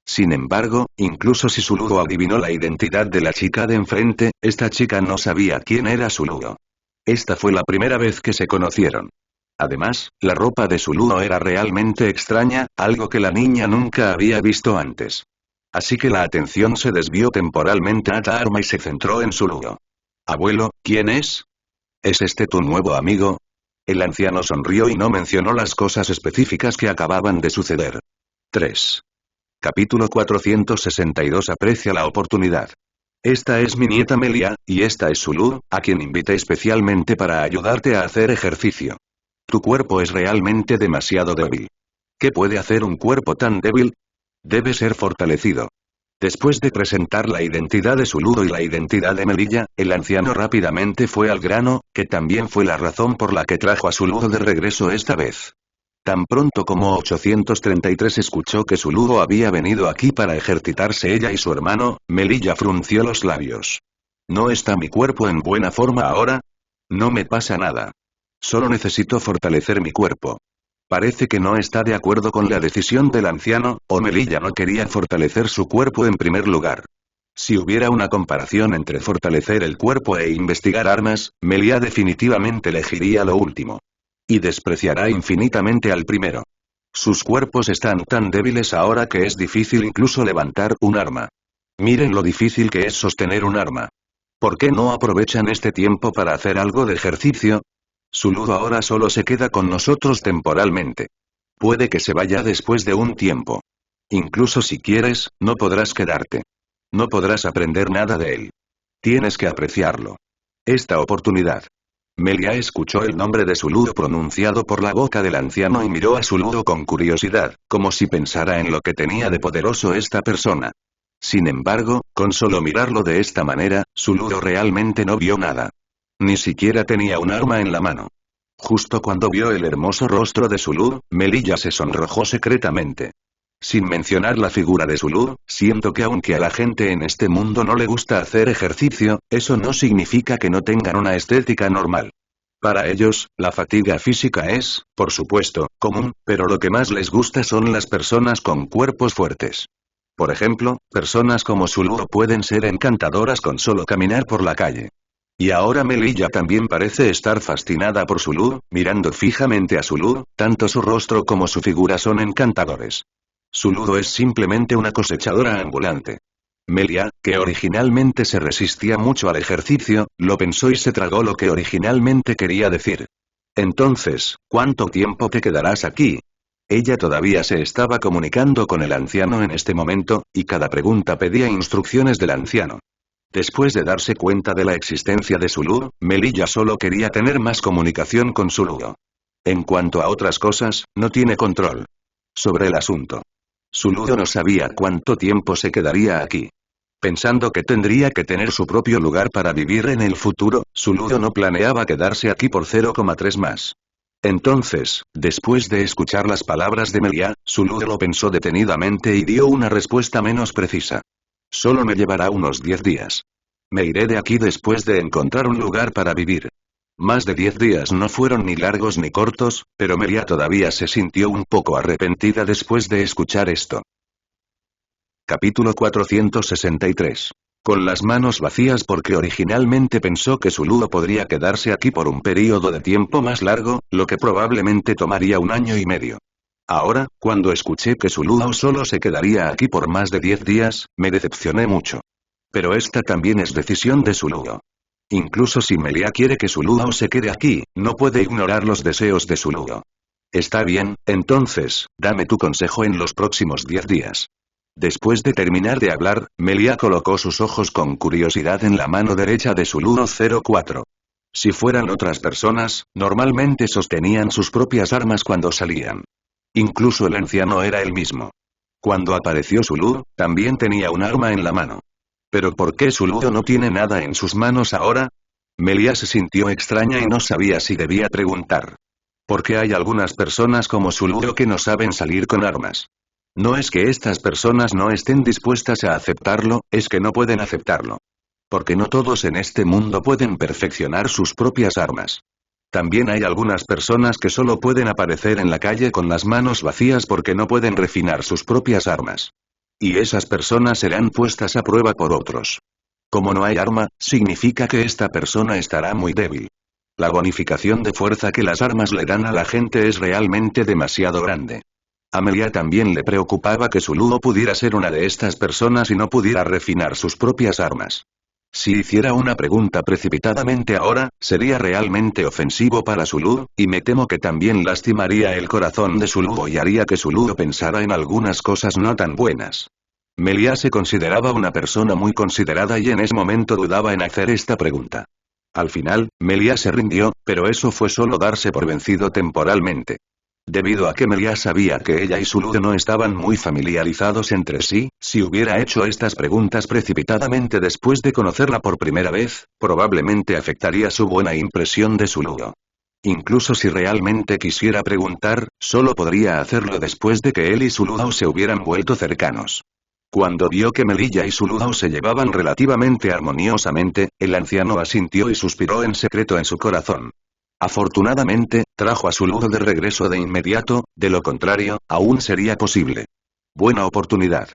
Sin embargo, incluso si Suludo adivinó la identidad de la chica de enfrente, esta chica no sabía quién era Suludo. Esta fue la primera vez que se conocieron. Además, la ropa de Suluo era realmente extraña, algo que la niña nunca había visto antes. Así que la atención se desvió temporalmente a Dharma y se centró en Suluo. Abuelo, ¿quién es? ¿Es este tu nuevo amigo? El anciano sonrió y no mencionó las cosas específicas que acababan de suceder. 3. Capítulo 462. Aprecia la oportunidad. Esta es mi nieta Melia, y esta es Sulu, a quien invité especialmente para ayudarte a hacer ejercicio. Tu cuerpo es realmente demasiado débil. ¿Qué puede hacer un cuerpo tan débil? Debe ser fortalecido. Después de presentar la identidad de Suludo y la identidad de Melilla, el anciano rápidamente fue al grano, que también fue la razón por la que trajo a Suludo de regreso esta vez. Tan pronto como 833 escuchó que Suludo había venido aquí para ejercitarse, ella y su hermano, Melilla frunció los labios. ¿No está mi cuerpo en buena forma ahora? No me pasa nada. Solo necesito fortalecer mi cuerpo. Parece que no está de acuerdo con la decisión del anciano, o Melilla no quería fortalecer su cuerpo en primer lugar. Si hubiera una comparación entre fortalecer el cuerpo e investigar armas, Melia definitivamente elegiría lo último. Y despreciará infinitamente al primero. Sus cuerpos están tan débiles ahora que es difícil incluso levantar un arma. Miren lo difícil que es sostener un arma. ¿Por qué no aprovechan este tiempo para hacer algo de ejercicio? Suludo ahora solo se queda con nosotros temporalmente. Puede que se vaya después de un tiempo. Incluso si quieres, no podrás quedarte. No podrás aprender nada de él. Tienes que apreciarlo. Esta oportunidad. Melia escuchó el nombre de Suludo pronunciado por la boca del anciano y miró a Suludo con curiosidad, como si pensara en lo que tenía de poderoso esta persona. Sin embargo, con solo mirarlo de esta manera, Suludo realmente no vio nada. Ni siquiera tenía un arma en la mano. Justo cuando vio el hermoso rostro de Sulu, Melilla se sonrojó secretamente. Sin mencionar la figura de Sulu, siento que aunque a la gente en este mundo no le gusta hacer ejercicio, eso no significa que no tengan una estética normal. Para ellos, la fatiga física es, por supuesto, común, pero lo que más les gusta son las personas con cuerpos fuertes. Por ejemplo, personas como Sulu pueden ser encantadoras con solo caminar por la calle. Y ahora Melilla también parece estar fascinada por Sulu, mirando fijamente a Sulu, tanto su rostro como su figura son encantadores. Suludo es simplemente una cosechadora ambulante. Melia, que originalmente se resistía mucho al ejercicio, lo pensó y se tragó lo que originalmente quería decir. Entonces, ¿cuánto tiempo te quedarás aquí? Ella todavía se estaba comunicando con el anciano en este momento, y cada pregunta pedía instrucciones del anciano. Después de darse cuenta de la existencia de Sulu, Melilla solo quería tener más comunicación con Sulu. En cuanto a otras cosas, no tiene control sobre el asunto. Sulu no sabía cuánto tiempo se quedaría aquí. Pensando que tendría que tener su propio lugar para vivir en el futuro, Sulu no planeaba quedarse aquí por 0,3 más. Entonces, después de escuchar las palabras de Melia, Sulu lo pensó detenidamente y dio una respuesta menos precisa. Solo me llevará unos 10 días. Me iré de aquí después de encontrar un lugar para vivir. Más de 10 días no fueron ni largos ni cortos, pero Melia todavía se sintió un poco arrepentida después de escuchar esto. Capítulo 463. Con las manos vacías porque originalmente pensó que Sulu podría quedarse aquí por un período de tiempo más largo, lo que probablemente tomaría 1 año y medio. Ahora, cuando escuché que Sulu solo se quedaría aquí por más de 10 días, me decepcioné mucho. Pero esta también es decisión de Sulu. Incluso si Melia quiere que Sulu se quede aquí, no puede ignorar los deseos de Sulu. Está bien, entonces, dame tu consejo en los próximos 10 días. Después de terminar de hablar, Melia colocó sus ojos con curiosidad en la mano derecha de Sulu 04. Si fueran otras personas, normalmente sostenían sus propias armas cuando salían. Incluso el anciano era el mismo. Cuando apareció Sulu, también tenía un arma en la mano. ¿Pero por qué Sulu no tiene nada en sus manos ahora? Melia se sintió extraña y no sabía si debía preguntar. ¿Por qué hay algunas personas como Sulu que no saben salir con armas? No es que estas personas no estén dispuestas a aceptarlo, es que no pueden aceptarlo. Porque no todos en este mundo pueden perfeccionar sus propias armas. También hay algunas personas que solo pueden aparecer en la calle con las manos vacías porque no pueden refinar sus propias armas. Y esas personas serán puestas a prueba por otros. Como no hay arma, significa que esta persona estará muy débil. La bonificación de fuerza que las armas le dan a la gente es realmente demasiado grande. A Melia también le preocupaba que Zuluo pudiera ser una de estas personas y no pudiera refinar sus propias armas. Si hiciera una pregunta precipitadamente ahora, sería realmente ofensivo para Zuluo, y me temo que también lastimaría el corazón de Zuluo y haría que Zuluo pensara en algunas cosas no tan buenas. Melia se consideraba una persona muy considerada y en ese momento dudaba en hacer esta pregunta. Al final, Melia se rindió, pero eso fue solo darse por vencido temporalmente. Debido a que Melia sabía que ella y Zuluo no estaban muy familiarizados entre sí, si hubiera hecho estas preguntas precipitadamente después de conocerla por primera vez, probablemente afectaría su buena impresión de Zuluo. Incluso si realmente quisiera preguntar, solo podría hacerlo después de que él y Zuluo se hubieran vuelto cercanos. Cuando vio que Melilla y Zuluo se llevaban relativamente armoniosamente, el anciano asintió y suspiró en secreto en su corazón. Afortunadamente, trajo a Zuluo de regreso de inmediato, de lo contrario, aún sería posible. Buena oportunidad.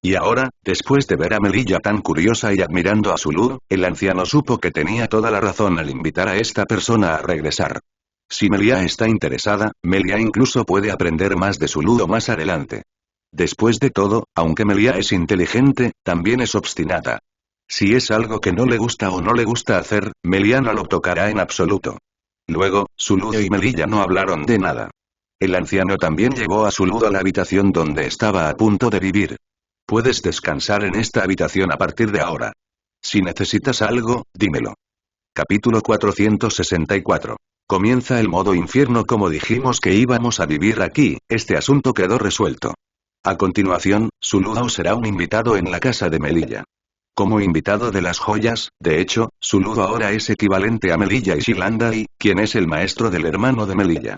Y ahora, después de ver a Melilla tan curiosa y admirando a Zuluo, el anciano supo que tenía toda la razón al invitar a esta persona a regresar. Si Melia está interesada, Melia incluso puede aprender más de Zuluo más adelante. Después de todo, aunque Melia es inteligente, también es obstinada. Si es algo que no le gusta o no le gusta hacer, Melia no lo tocará en absoluto. Luego, Zuluo y Melilla no hablaron de nada. El anciano también llevó a Zuluo a la habitación donde estaba a punto de vivir. Puedes descansar en esta habitación a partir de ahora. Si necesitas algo, dímelo. Capítulo 464. Comienza el modo infierno. Como dijimos que íbamos a vivir aquí, este asunto quedó resuelto. A continuación, Zuluo será un invitado en la casa de Melilla. Como invitado de las joyas, de hecho, Zuluo ahora es equivalente a Melilla y Shilandai, quien es el maestro del hermano de Melilla.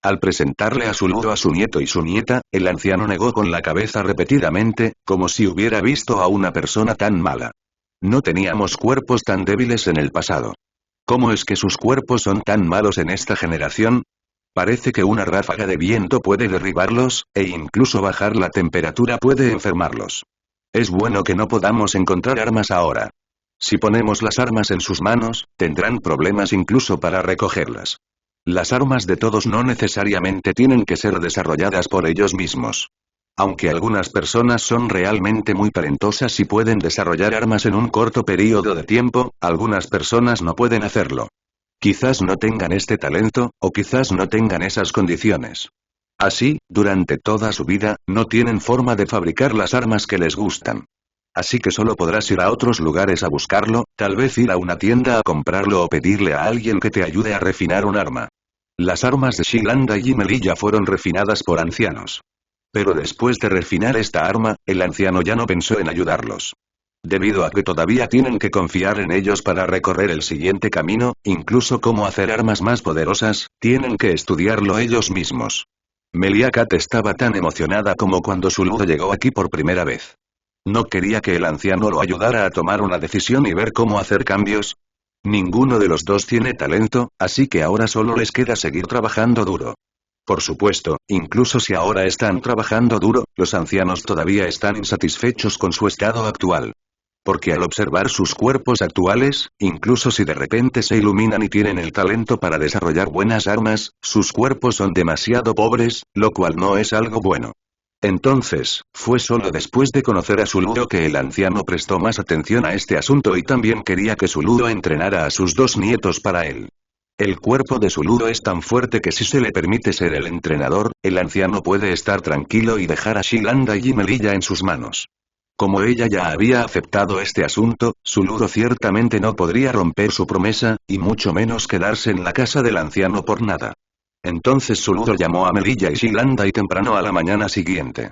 Al presentarle a Zuluo a su nieto y su nieta, el anciano negó con la cabeza repetidamente, como si hubiera visto a una persona tan mala. No teníamos cuerpos tan débiles en el pasado. ¿Cómo es que sus cuerpos son tan malos en esta generación? Parece que una ráfaga de viento puede derribarlos, e incluso bajar la temperatura puede enfermarlos. Es bueno que no podamos encontrar armas ahora. Si ponemos las armas en sus manos, tendrán problemas incluso para recogerlas. Las armas de todos no necesariamente tienen que ser desarrolladas por ellos mismos. Aunque algunas personas son realmente muy talentosas y pueden desarrollar armas en un corto periodo de tiempo, algunas personas no pueden hacerlo. Quizás no tengan este talento, o quizás no tengan esas condiciones. Así, durante toda su vida, no tienen forma de fabricar las armas que les gustan. Así que solo podrás ir a otros lugares a buscarlo, tal vez ir a una tienda a comprarlo o pedirle a alguien que te ayude a refinar un arma. Las armas de Shilandai y Melilla fueron refinadas por ancianos. Pero después de refinar esta arma, el anciano ya no pensó en ayudarlos. Debido a que todavía tienen que confiar en ellos para recorrer el siguiente camino, incluso cómo hacer armas más poderosas, tienen que estudiarlo ellos mismos. Melia Cat estaba tan emocionada como cuando Zuluo llegó aquí por primera vez. No quería que el anciano lo ayudara a tomar una decisión y ver cómo hacer cambios. Ninguno de los dos tiene talento, así que ahora solo les queda seguir trabajando duro. Por supuesto, incluso si ahora están trabajando duro, los ancianos todavía están insatisfechos con su estado actual. Porque al observar sus cuerpos actuales, incluso si de repente se iluminan y tienen el talento para desarrollar buenas armas, sus cuerpos son demasiado pobres, lo cual no es algo bueno. Entonces, fue solo después de conocer a Zuluo que el anciano prestó más atención a este asunto y también quería que Zuluo entrenara a sus dos nietos para él. El cuerpo de Zuluo es tan fuerte que si se le permite ser el entrenador, el anciano puede estar tranquilo y dejar a Shilandai y Melilla en sus manos. Como ella ya había aceptado este asunto, Zuluo ciertamente no podría romper su promesa, y mucho menos quedarse en la casa del anciano por nada. Entonces Zuluo llamó a Melilla y Shilandai temprano a la mañana siguiente.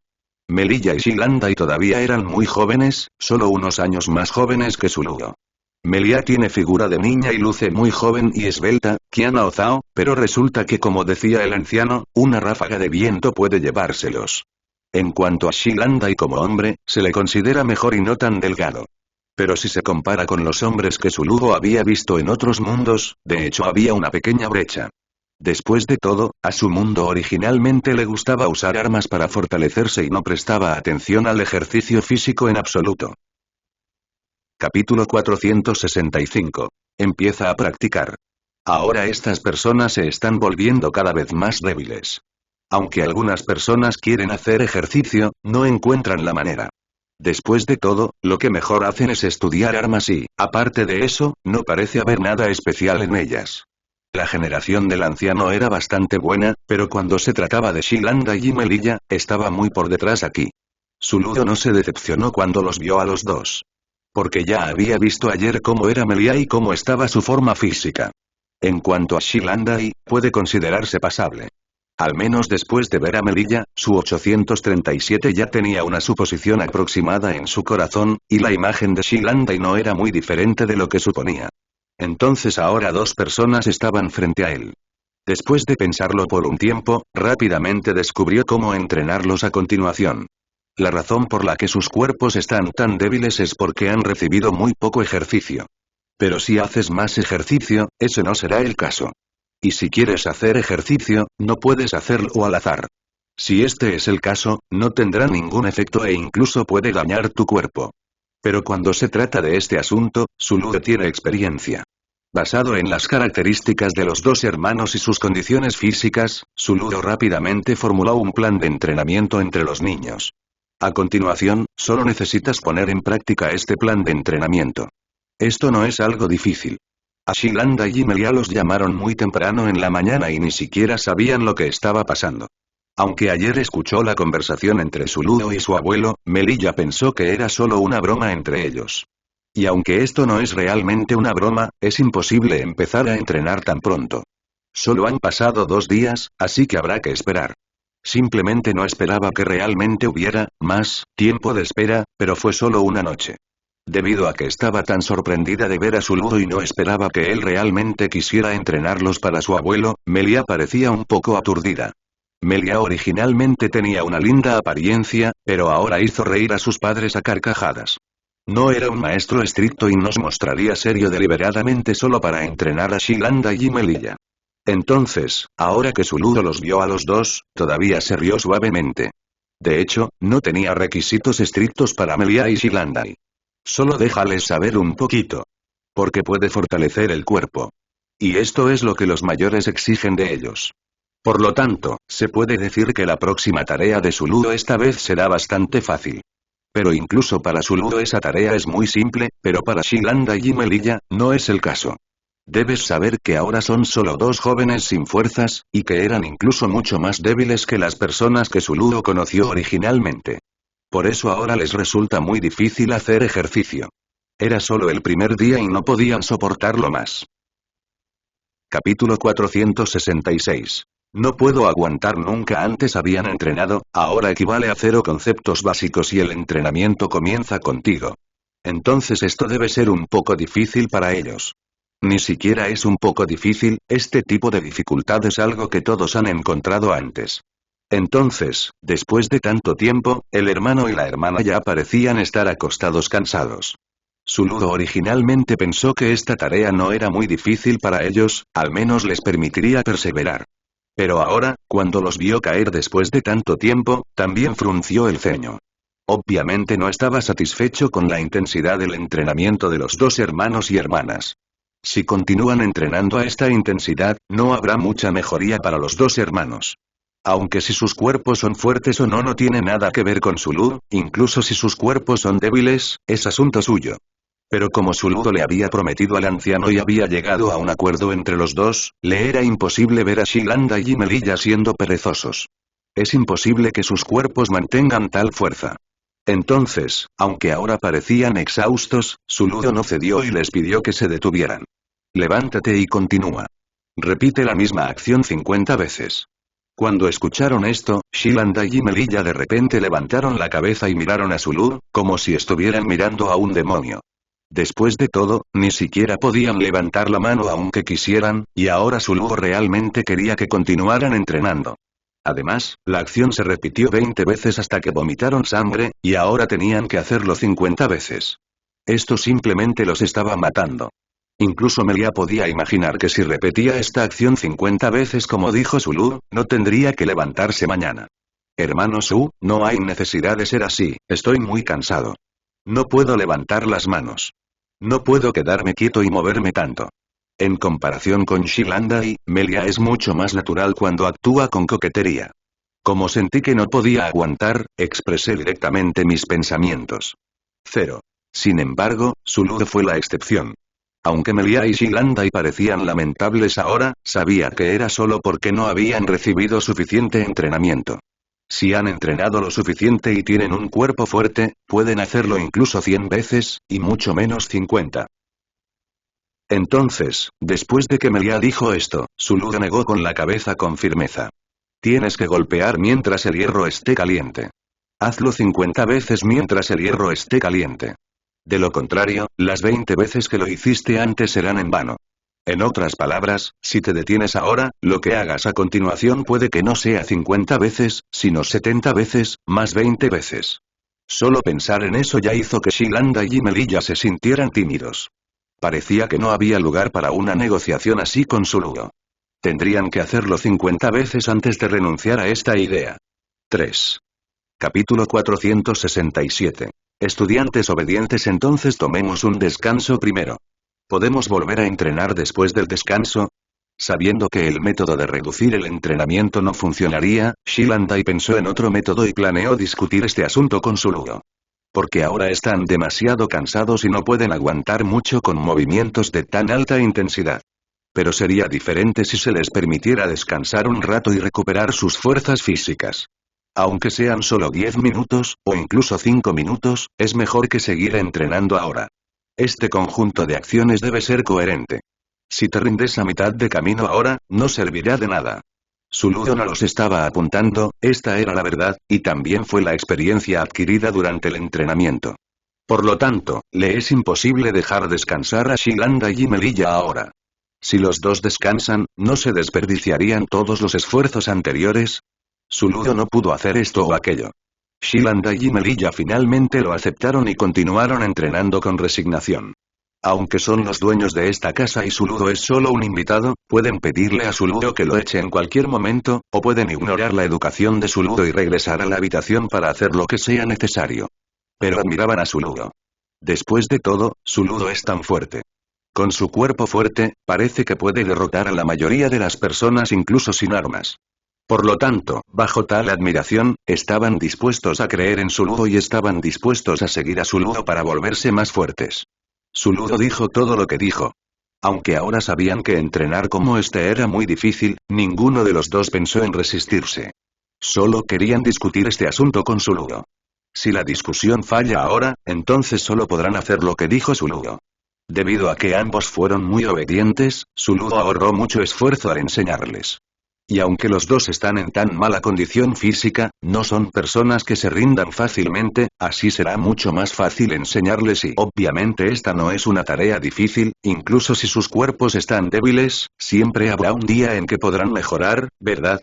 Melilla y Shilandai todavía eran muy jóvenes, solo unos años más jóvenes que Zuluo. Melia tiene figura de niña y luce muy joven y esbelta, Qiana o Zhao, pero resulta que como decía el anciano, una ráfaga de viento puede llevárselos. En cuanto a Shilandai como hombre, se le considera mejor y no tan delgado. Pero si se compara con los hombres que Zuluo había visto en otros mundos, de hecho había una pequeña brecha. Después de todo, a su mundo originalmente le gustaba usar armas para fortalecerse y no prestaba atención al ejercicio físico en absoluto. Capítulo 465. Empieza a practicar. Ahora estas personas se están volviendo cada vez más débiles. Aunque algunas personas quieren hacer ejercicio, no encuentran la manera. Después de todo, lo que mejor hacen es estudiar armas y, aparte de eso, no parece haber nada especial en ellas. La generación del anciano era bastante buena, pero cuando se trataba de Shilanda y Melilla, estaba muy por detrás aquí. Suludo no se decepcionó cuando los vio a los dos. Porque ya había visto ayer cómo era Melia y cómo estaba su forma física. En cuanto a Shilandai, puede considerarse pasable. Al menos después de ver a Melilla, su 837 ya tenía una suposición aproximada en su corazón, y la imagen de Shilandai no era muy diferente de lo que suponía. Entonces ahora dos personas estaban frente a él. Después de pensarlo por un tiempo, rápidamente descubrió cómo entrenarlos a continuación. La razón por la que sus cuerpos están tan débiles es porque han recibido muy poco ejercicio. Pero si haces más ejercicio, ese no será el caso. Y si quieres hacer ejercicio, no puedes hacerlo al azar. Si este es el caso, no tendrá ningún efecto e incluso puede dañar tu cuerpo. Pero cuando se trata de este asunto, Sulude tiene experiencia. Basado en las características de los dos hermanos y sus condiciones físicas, Suludo rápidamente formuló un plan de entrenamiento entre los niños. A continuación, solo necesitas poner en práctica este plan de entrenamiento. Esto no es algo difícil. A Shilanda y Melia los llamaron muy temprano en la mañana y ni siquiera sabían lo que estaba pasando. Aunque ayer escuchó la conversación entre Suludo y su abuelo, Melilla pensó que era solo una broma entre ellos. Y aunque esto no es realmente una broma, es imposible empezar a entrenar tan pronto. Solo han pasado 2 días, así que habrá que esperar. Simplemente no esperaba que realmente hubiera más tiempo de espera, pero fue solo una noche. Debido a que estaba tan sorprendida de ver a Suludo y no esperaba que él realmente quisiera entrenarlos para su abuelo, Melia parecía un poco aturdida. Melia originalmente tenía una linda apariencia, pero ahora hizo reír a sus padres a carcajadas. No era un maestro estricto y nos mostraría serio deliberadamente solo para entrenar a Shilanda y Melilla. Entonces, ahora que Suludo los vio a los dos, todavía se rió suavemente. De hecho, no tenía requisitos estrictos para Melia y Shilandai. Solo déjales saber un poquito. Porque puede fortalecer el cuerpo. Y esto es lo que los mayores exigen de ellos. Por lo tanto, se puede decir que la próxima tarea de Suludo esta vez será bastante fácil. Pero incluso para Suludo esa tarea es muy simple, pero para Shilanda y Melilla, no es el caso. Debes saber que ahora son solo dos jóvenes sin fuerzas, y que eran incluso mucho más débiles que las personas que Suludo conoció originalmente. Por eso ahora les resulta muy difícil hacer ejercicio. Era solo el primer día y no podían soportarlo más. Capítulo 466. No puedo aguantar nunca. Antes habían entrenado, ahora equivale a 0 conceptos básicos y el entrenamiento comienza contigo. Entonces esto debe ser un poco difícil para ellos. Ni siquiera es un poco difícil, este tipo de dificultad es algo que todos han encontrado antes. Entonces, después de tanto tiempo, el hermano y la hermana ya parecían estar acostados cansados. Suludo originalmente pensó que esta tarea no era muy difícil para ellos, al menos les permitiría perseverar. Pero ahora, cuando los vio caer después de tanto tiempo, también frunció el ceño. Obviamente no estaba satisfecho con la intensidad del entrenamiento de los dos hermanos y hermanas. Si continúan entrenando a esta intensidad, no habrá mucha mejoría para los dos hermanos. Aunque si sus cuerpos son fuertes o no no tiene nada que ver con Suludo, incluso si sus cuerpos son débiles, es asunto suyo. Pero como Suludo le había prometido al anciano y había llegado a un acuerdo entre los dos, le era imposible ver a Shilanda y Melilla siendo perezosos. Es imposible que sus cuerpos mantengan tal fuerza. Entonces, aunque ahora parecían exhaustos, Suludo no cedió y les pidió que se detuvieran. Levántate y continúa. Repite la misma acción 50 veces. Cuando escucharon esto, Shilanda y Melilla de repente levantaron la cabeza y miraron a Suludo, como si estuvieran mirando a un demonio. Después de todo, ni siquiera podían levantar la mano aunque quisieran, y ahora Suludo realmente quería que continuaran entrenando. Además, la acción se repitió 20 veces hasta que vomitaron sangre, y ahora tenían que hacerlo 50 veces. Esto simplemente los estaba matando. Incluso Melia podía imaginar que si repetía esta acción 50 veces como dijo Suludo, no tendría que levantarse mañana. Hermano Su, no hay necesidad de ser así, estoy muy cansado. No puedo levantar las manos. No puedo quedarme quieto y moverme tanto. En comparación con Shilandai, Melia es mucho más natural cuando actúa con coquetería. Como sentí que no podía aguantar, expresé directamente mis pensamientos. 0. Sin embargo, Suludo fue la excepción. Aunque Melia y Shilandai parecían lamentables ahora, sabía que era solo porque no habían recibido suficiente entrenamiento. Si han entrenado lo suficiente y tienen un cuerpo fuerte, pueden hacerlo incluso 100 veces, y mucho menos 50. Entonces, después de que Melia dijo esto, Suludo negó con la cabeza con firmeza. Tienes que golpear mientras el hierro esté caliente. Hazlo 50 veces mientras el hierro esté caliente. De lo contrario, las 20 veces que lo hiciste antes serán en vano. En otras palabras, si te detienes ahora, lo que hagas a continuación puede que no sea 50 veces, sino 70 veces, más 20 veces. Solo pensar en eso ya hizo que Shilanda y Melilla se sintieran tímidos. Parecía que no había lugar para una negociación así con Suludo. Tendrían que hacerlo 50 veces antes de renunciar a esta idea. 3. Capítulo 467. Estudiantes obedientes. Entonces tomemos un descanso primero. ¿Podemos volver a entrenar después del descanso? Sabiendo que el método de reducir el entrenamiento no funcionaría, Shilandai pensó en otro método y planeó discutir este asunto con Suludo. Porque ahora están demasiado cansados y no pueden aguantar mucho con movimientos de tan alta intensidad. Pero sería diferente si se les permitiera descansar un rato y recuperar sus fuerzas físicas. Aunque sean solo 10 minutos, o incluso 5 minutos, es mejor que seguir entrenando ahora. Este conjunto de acciones debe ser coherente. Si te rindes a mitad de camino ahora, no servirá de nada. Suludo no los estaba apuntando, esta era la verdad, y también fue la experiencia adquirida durante el entrenamiento. Por lo tanto, le es imposible dejar descansar a Shilanda y Melilla ahora. Si los dos descansan, ¿no se desperdiciarían todos los esfuerzos anteriores? Suludo no pudo hacer esto o aquello. Shilanda y Melilla finalmente lo aceptaron y continuaron entrenando con resignación. Aunque son los dueños de esta casa y Suludo es solo un invitado, pueden pedirle a Suludo que lo eche en cualquier momento, o pueden ignorar la educación de Suludo y regresar a la habitación para hacer lo que sea necesario. Pero admiraban a Suludo. Después de todo, Suludo es tan fuerte. Con su cuerpo fuerte, parece que puede derrotar a la mayoría de las personas incluso sin armas. Por lo tanto, bajo tal admiración, estaban dispuestos a creer en Suludo y estaban dispuestos a seguir a Suludo para volverse más fuertes. Suludo dijo todo lo que dijo. Aunque ahora sabían que entrenar como este era muy difícil, ninguno de los dos pensó en resistirse. Solo querían discutir este asunto con Suludo. Si la discusión falla ahora, entonces solo podrán hacer lo que dijo Suludo. Debido a que ambos fueron muy obedientes, Suludo ahorró mucho esfuerzo al enseñarles. Y aunque los dos están en tan mala condición física, no son personas que se rindan fácilmente, así será mucho más fácil enseñarles y obviamente esta no es una tarea difícil, incluso si sus cuerpos están débiles, siempre habrá un día en que podrán mejorar, ¿verdad?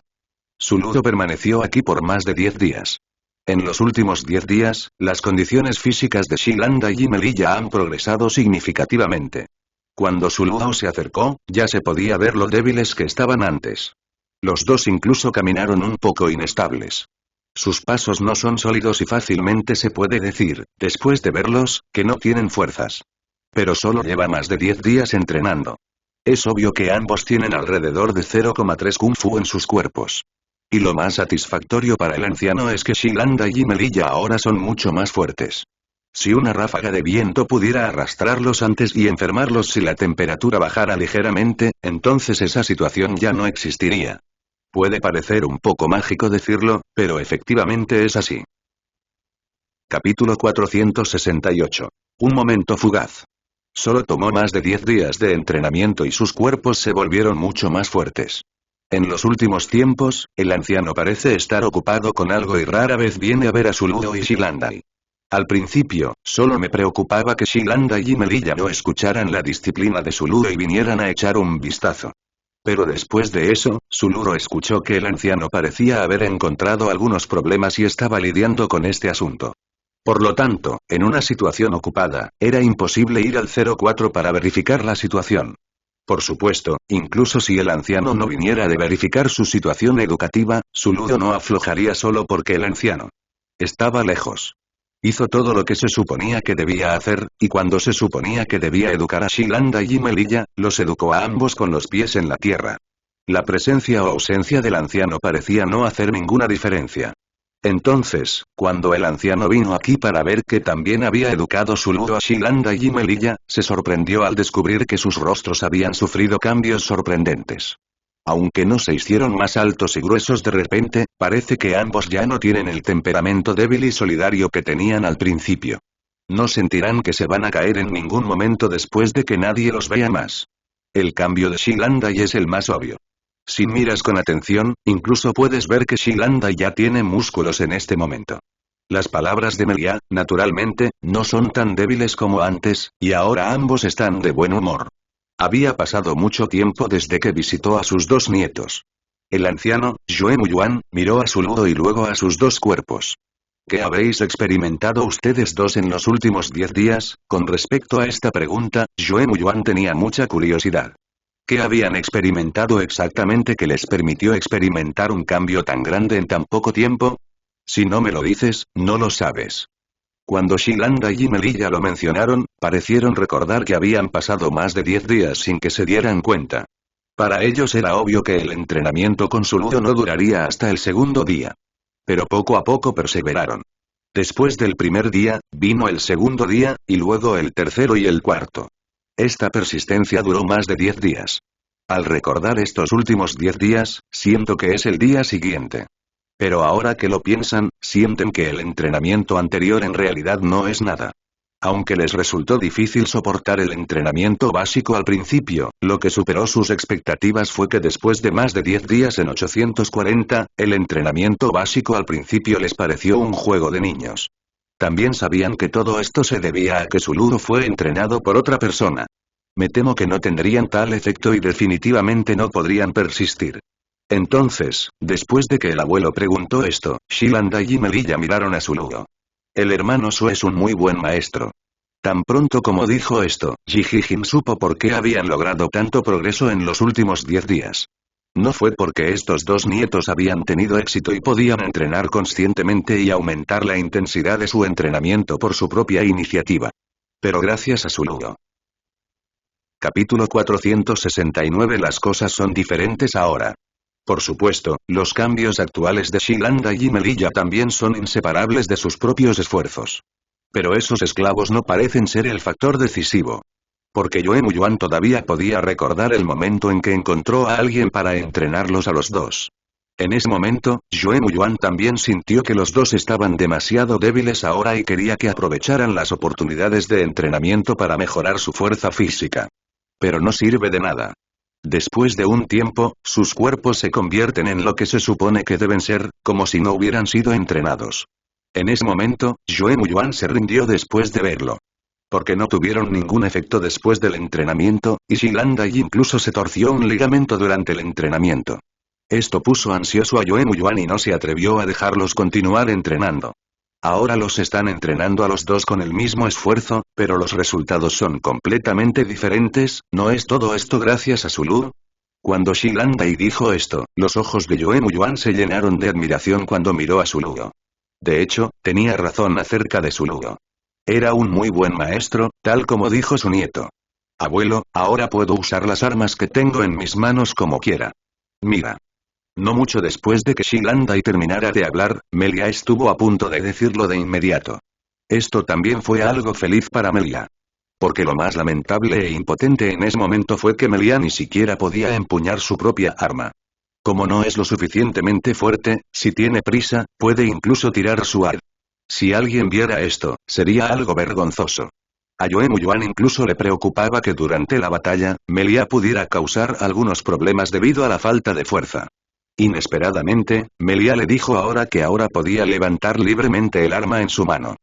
Suludo permaneció aquí por más de 10 días. En los últimos 10 días, las condiciones físicas de Shilanda y Melilla han progresado significativamente. Cuando Suludo se acercó, ya se podía ver lo débiles que estaban antes. Los dos incluso caminaron un poco inestables. Sus pasos no son sólidos y fácilmente se puede decir, después de verlos, que no tienen fuerzas. Pero solo lleva más de 10 días entrenando. Es obvio que ambos tienen alrededor de 0,3 Kung Fu en sus cuerpos. Y lo más satisfactorio para el anciano es que Shilanda y Melilla ahora son mucho más fuertes. Si una ráfaga de viento pudiera arrastrarlos antes y enfermarlos si la temperatura bajara ligeramente, entonces esa situación ya no existiría. Puede parecer un poco mágico decirlo, pero efectivamente es así. Capítulo 468. Un momento fugaz. Solo tomó más de 10 días de entrenamiento y sus cuerpos se volvieron mucho más fuertes. En los últimos tiempos, el anciano parece estar ocupado con algo y rara vez viene a ver a Suludo y Shilandai. Al principio, solo me preocupaba que Shilanda y Melilla no escucharan la disciplina de Suludo y vinieran a echar un vistazo. Pero después de eso, Suludo escuchó que el anciano parecía haber encontrado algunos problemas y estaba lidiando con este asunto. Por lo tanto, en una situación ocupada, era imposible ir al 04 para verificar la situación. Por supuesto, incluso si el anciano no viniera de verificar su situación educativa, Suludo no aflojaría solo porque el anciano estaba lejos. Hizo todo lo que se suponía que debía hacer, y cuando se suponía que debía educar a Shilanda y Melilla, los educó a ambos con los pies en la tierra. La presencia o ausencia del anciano parecía no hacer ninguna diferencia. Entonces, cuando el anciano vino aquí para ver que también había educado Suludo a Shilanda y Melilla, se sorprendió al descubrir que sus rostros habían sufrido cambios sorprendentes. Aunque no se hicieron más altos y gruesos de repente, parece que ambos ya no tienen el temperamento débil y solidario que tenían al principio. No sentirán que se van a caer en ningún momento después de que nadie los vea más. El cambio de Shilanda es el más obvio. Si miras con atención, incluso puedes ver que Shilanda ya tiene músculos en este momento. Las palabras de Melia, naturalmente, no son tan débiles como antes, y ahora ambos están de buen humor. Había pasado mucho tiempo desde que visitó a sus dos nietos. El anciano, Yue Muyuan, miró a Suludo y luego a sus dos cuerpos. ¿Qué habréis experimentado ustedes dos en los últimos 10 días? Con respecto a esta pregunta, Yue Muyuan tenía mucha curiosidad. ¿Qué habían experimentado exactamente que les permitió experimentar un cambio tan grande en tan poco tiempo? Si no me lo dices, no lo sabes. Cuando Shilanda y Melilla lo mencionaron, parecieron recordar que habían pasado más de 10 días sin que se dieran cuenta. Para ellos era obvio que el entrenamiento con Suludo no duraría hasta el segundo día. Pero poco a poco perseveraron. Después del primer día, vino el segundo día, y luego el tercero y el cuarto. Esta persistencia duró más de 10 días. Al recordar estos últimos 10 días, siento que es el día siguiente. Pero ahora que lo piensan, sienten que el entrenamiento anterior en realidad no es nada. Aunque les resultó difícil soportar el entrenamiento básico al principio, lo que superó sus expectativas fue que después de más de 10 días en 840, el entrenamiento básico al principio les pareció un juego de niños. También sabían que todo esto se debía a que Suludo fue entrenado por otra persona. Me temo que no tendrían tal efecto y definitivamente no podrían persistir. Entonces, después de que el abuelo preguntó esto, Shilanda y Melilla miraron a Suludo. El hermano Su es un muy buen maestro. Tan pronto como dijo esto, Jijijin supo por qué habían logrado tanto progreso en los últimos 10 días. No fue porque estos dos nietos habían tenido éxito y podían entrenar conscientemente y aumentar la intensidad de su entrenamiento por su propia iniciativa. Pero gracias a Suludo. Capítulo 469. Las cosas son diferentes ahora. Por supuesto, los cambios actuales de Shilanda y Melilla también son inseparables de sus propios esfuerzos. Pero esos esclavos no parecen ser el factor decisivo. Porque Yue Muyuan todavía podía recordar el momento en que encontró a alguien para entrenarlos a los dos. En ese momento, Yue Muyuan también sintió que los dos estaban demasiado débiles ahora y quería que aprovecharan las oportunidades de entrenamiento para mejorar su fuerza física. Pero no sirve de nada. Después de un tiempo, sus cuerpos se convierten en lo que se supone que deben ser, como si no hubieran sido entrenados. En ese momento, Yue Muyuan se rindió después de verlo. Porque no tuvieron ningún efecto después del entrenamiento, y Shilanda incluso se torció un ligamento durante el entrenamiento. Esto puso ansioso a Yue Muyuan y no se atrevió a dejarlos continuar entrenando. Ahora los están entrenando a los dos con el mismo esfuerzo, pero los resultados son completamente diferentes. ¿No es todo esto gracias a Suludo? Cuando Shilanda dijo esto, los ojos de Yue Muyuan se llenaron de admiración cuando miró a Suludo. De hecho, tenía razón acerca de Suludo. Era un muy buen maestro, tal como dijo su nieto. Abuelo, ahora puedo usar las armas que tengo en mis manos como quiera. Mira. No mucho después de que Shilanda terminara de hablar, Melia estuvo a punto de decirlo de inmediato. Esto también fue algo feliz para Melia. Porque lo más lamentable e impotente en ese momento fue que Melia ni siquiera podía empuñar su propia arma. Como no es lo suficientemente fuerte, si tiene prisa, puede incluso tirar su arma. Si alguien viera esto, sería algo vergonzoso. A Yue Muyuan incluso le preocupaba que durante la batalla, Melia pudiera causar algunos problemas debido a la falta de fuerza. Inesperadamente, Melia le dijo ahora que ahora podía levantar libremente el arma en su mano.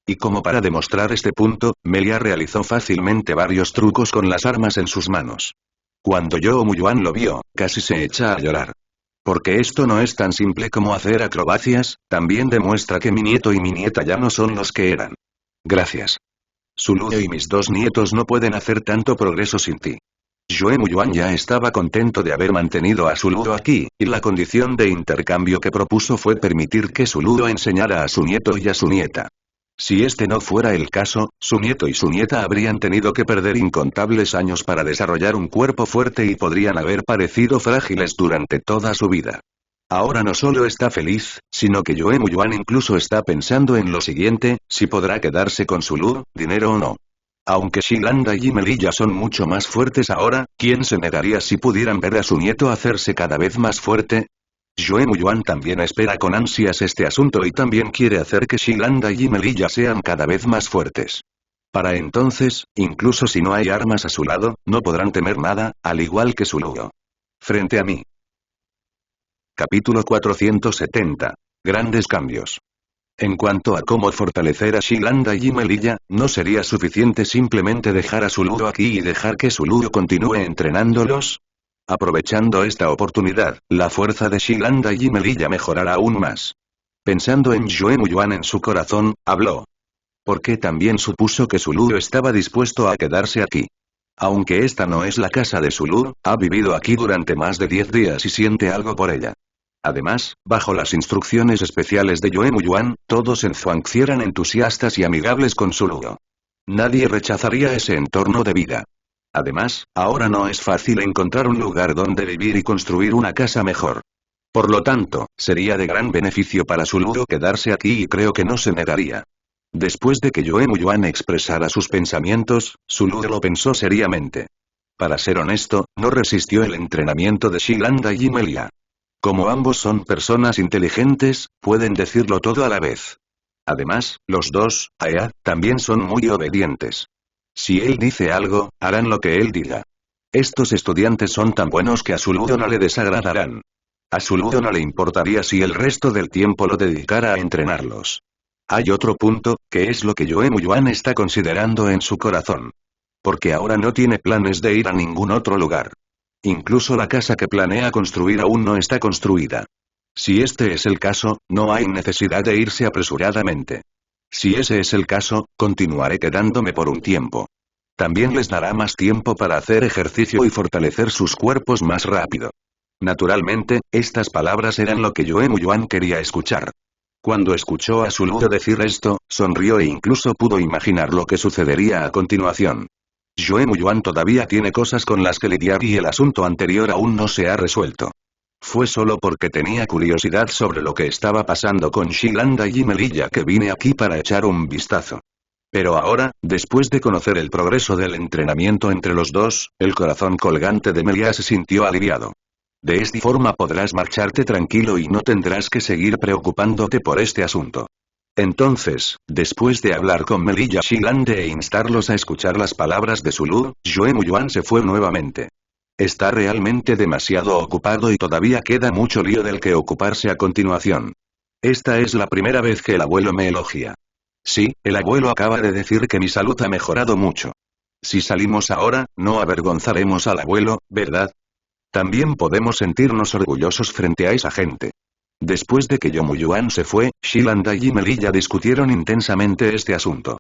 Y como para demostrar este punto, Melia realizó fácilmente varios trucos con las armas en sus manos. Cuando Yue Muyuan lo vio, casi se echa a llorar. Porque esto no es tan simple como hacer acrobacias, también demuestra que mi nieto y mi nieta ya no son los que eran. Gracias. Suludo y mis dos nietos no pueden hacer tanto progreso sin ti. Yue Muyuan ya estaba contento de haber mantenido a Suludo aquí, y la condición de intercambio que propuso fue permitir que Suludo enseñara a su nieto y a su nieta. Si este no fuera el caso, su nieto y su nieta habrían tenido que perder incontables años para desarrollar un cuerpo fuerte y podrían haber parecido frágiles durante toda su vida. Ahora no solo está feliz, sino que Yoe Muyuan incluso está pensando en lo siguiente, si podrá quedarse con su luz, dinero o no. Aunque Shilanda y Melilla son mucho más fuertes ahora, ¿quién se negaría si pudieran ver a su nieto hacerse cada vez más fuerte? Yoe Muyuan también espera con ansias este asunto y también quiere hacer que Shilanda y Melilla sean cada vez más fuertes. Para entonces, incluso si no hay armas a su lado, no podrán temer nada, al igual que su lugo. Frente a mí. Capítulo 470. Grandes cambios. En cuanto a cómo fortalecer a Shilanda y Melilla, no sería suficiente simplemente dejar a Suludo aquí y dejar que Suludo continúe entrenándolos. Aprovechando esta oportunidad, la fuerza de Shilanda y Melilla mejorará aún más. Pensando en Yoe Muyuan en su corazón, habló. Porque también supuso que Suludo estaba dispuesto a quedarse aquí. Aunque esta no es la casa de Suludo, ha vivido aquí durante más de 10 días y siente algo por ella. Además, bajo las instrucciones especiales de Yoe Muyuan, todos en Zhuangzi eran entusiastas y amigables con Suludo. Nadie rechazaría ese entorno de vida. Además, ahora no es fácil encontrar un lugar donde vivir y construir una casa mejor. Por lo tanto, sería de gran beneficio para Suludo quedarse aquí y creo que no se negaría. Después de que Yoe Muyuan expresara sus pensamientos, Suludo lo pensó seriamente. Para ser honesto, no resistió el entrenamiento de Shilanda y Melia. Como ambos son personas inteligentes, pueden decirlo todo a la vez. Además, los dos, Aya, también son muy obedientes. Si él dice algo, harán lo que él diga. Estos estudiantes son tan buenos que a Suludo no le desagradarán. A Suludo no le importaría si el resto del tiempo lo dedicara a entrenarlos. Hay otro punto, que es lo que Yoe Muyuan está considerando en su corazón. Porque ahora no tiene planes de ir a ningún otro lugar. Incluso la casa que planea construir aún no está construida. Si este es el caso, no hay necesidad de irse apresuradamente. Si ese es el caso, continuaré quedándome por un tiempo. También les dará más tiempo para hacer ejercicio y fortalecer sus cuerpos más rápido. Naturalmente, estas palabras eran lo que Yoe Muyuan quería escuchar. Cuando escuchó a Suludo decir esto, sonrió e incluso pudo imaginar lo que sucedería a continuación. Yoe Muyuan todavía tiene cosas con las que lidiar y el asunto anterior aún no se ha resuelto. Fue solo porque tenía curiosidad sobre lo que estaba pasando con Shilanda y Melilla que vine aquí para echar un vistazo. Pero ahora, después de conocer el progreso del entrenamiento entre los dos, el corazón colgante de Melia se sintió aliviado. De esta forma podrás marcharte tranquilo y no tendrás que seguir preocupándote por este asunto. Entonces, después de hablar con Melilla Shilanda e instarlos a escuchar las palabras de Sulu, Yoe Muyuan se fue nuevamente. Está realmente demasiado ocupado y todavía queda mucho lío del que ocuparse a continuación. Esta es la primera vez que el abuelo me elogia. Sí, el abuelo acaba de decir que mi salud ha mejorado mucho. Si salimos ahora, no avergonzaremos al abuelo, ¿verdad? También podemos sentirnos orgullosos frente a esa gente. Después de que Yoe Muyuan se fue, Shilanda y Melilla discutieron intensamente este asunto.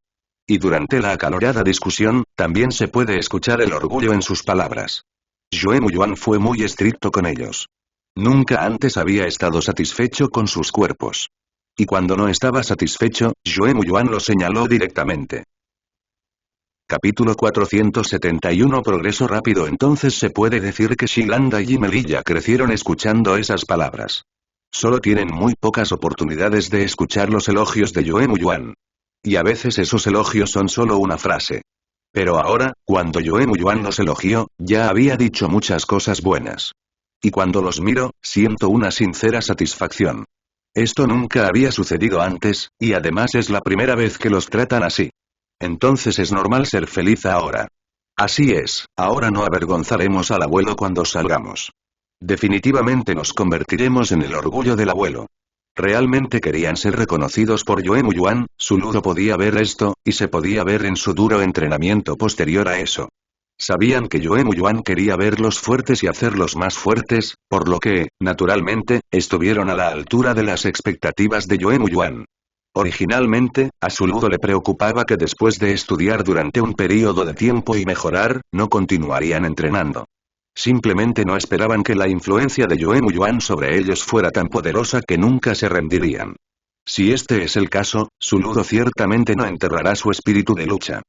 Y durante la acalorada discusión, también se puede escuchar el orgullo en sus palabras. Yoe Muyuan fue muy estricto con ellos. Nunca antes había estado satisfecho con sus cuerpos. Y cuando no estaba satisfecho, Yoe Muyuan lo señaló directamente. Capítulo 471 Progreso rápido. Entonces se puede decir que Shilanda y Melilla crecieron escuchando esas palabras. Solo tienen muy pocas oportunidades de escuchar los elogios de Yoe Muyuan. Y a veces esos elogios son solo una frase. Pero ahora, cuando Yoe Muyuan los elogió, ya había dicho muchas cosas buenas. Y cuando los miro, siento una sincera satisfacción. Esto nunca había sucedido antes, y además es la primera vez que los tratan así. Entonces es normal ser feliz ahora. Así es, ahora no avergonzaremos al abuelo cuando salgamos. Definitivamente nos convertiremos en el orgullo del abuelo. Realmente querían ser reconocidos por Yoe Muyuan, Suludo podía ver esto, y se podía ver en su duro entrenamiento posterior a eso. Sabían que Yoe Muyuan quería verlos fuertes y hacerlos más fuertes, por lo que, naturalmente, estuvieron a la altura de las expectativas de Yoe Muyuan. Originalmente, a Suludo le preocupaba que después de estudiar durante un período de tiempo y mejorar, no continuarían entrenando. Simplemente no esperaban que la influencia de Yoe Muyuan sobre ellos fuera tan poderosa que nunca se rendirían. Si este es el caso, Suludo ciertamente no enterrará su espíritu de lucha.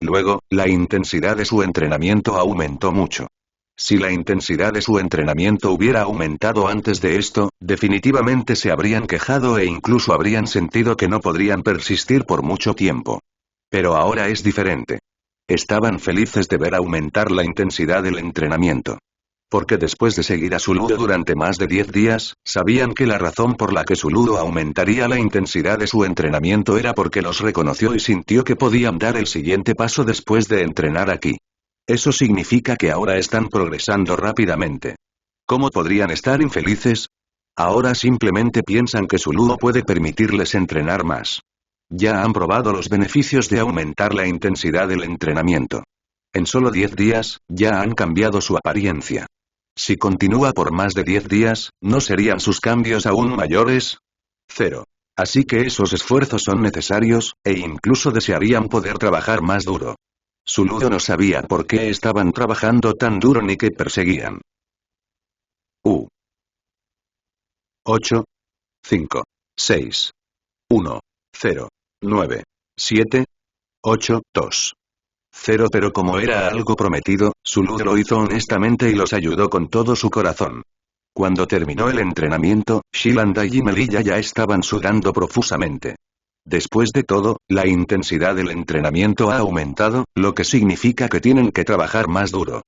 Luego, la intensidad de su entrenamiento aumentó mucho. Si la intensidad de su entrenamiento hubiera aumentado antes de esto, definitivamente se habrían quejado e incluso habrían sentido que no podrían persistir por mucho tiempo. Pero ahora es diferente. Estaban felices de ver aumentar la intensidad del entrenamiento. Porque después de seguir a Suludo durante más de 10 días, sabían que la razón por la que Suludo aumentaría la intensidad de su entrenamiento era porque los reconoció y sintió que podían dar el siguiente paso después de entrenar aquí. Eso significa que ahora están progresando rápidamente. ¿Cómo podrían estar infelices? Ahora simplemente piensan que Suludo puede permitirles entrenar más. Ya han probado los beneficios de aumentar la intensidad del entrenamiento. En solo 10 días, ya han cambiado su apariencia. Si continúa por más de 10 días, ¿no serían sus cambios aún mayores? 0. Así que esos esfuerzos son necesarios, e incluso desearían poder trabajar más duro. Suludo no sabía por qué estaban trabajando tan duro ni qué perseguían. 8, 5, 6, 1, 0, 9, 7, 8, 2. 0. Pero como era algo prometido, Suludo lo hizo honestamente y los ayudó con todo su corazón. Cuando terminó el entrenamiento, Shilanda y Melilla ya estaban sudando profusamente. Después de todo, la intensidad del entrenamiento ha aumentado, lo que significa que tienen que trabajar más duro.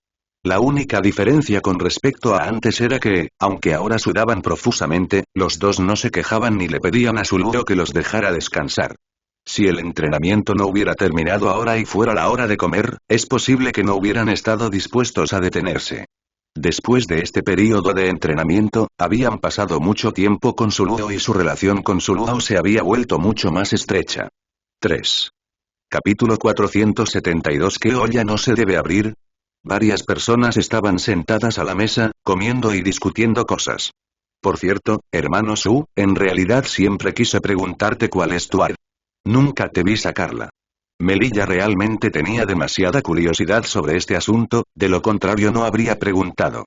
La única diferencia con respecto a antes era que, aunque ahora sudaban profusamente, los dos no se quejaban ni le pedían a Suludo que los dejara descansar. Si el entrenamiento no hubiera terminado ahora y fuera la hora de comer, es posible que no hubieran estado dispuestos a detenerse. Después de este período de entrenamiento, habían pasado mucho tiempo con Suludo y su relación con Suludo se había vuelto mucho más estrecha. 3. Capítulo 472. ¿Qué olla no se debe abrir? Varias personas estaban sentadas a la mesa, comiendo y discutiendo cosas. Por cierto, hermano Su, en realidad siempre quise preguntarte cuál es tu ar. Nunca te vi sacarla. Melilla realmente tenía demasiada curiosidad sobre este asunto, de lo contrario no habría preguntado.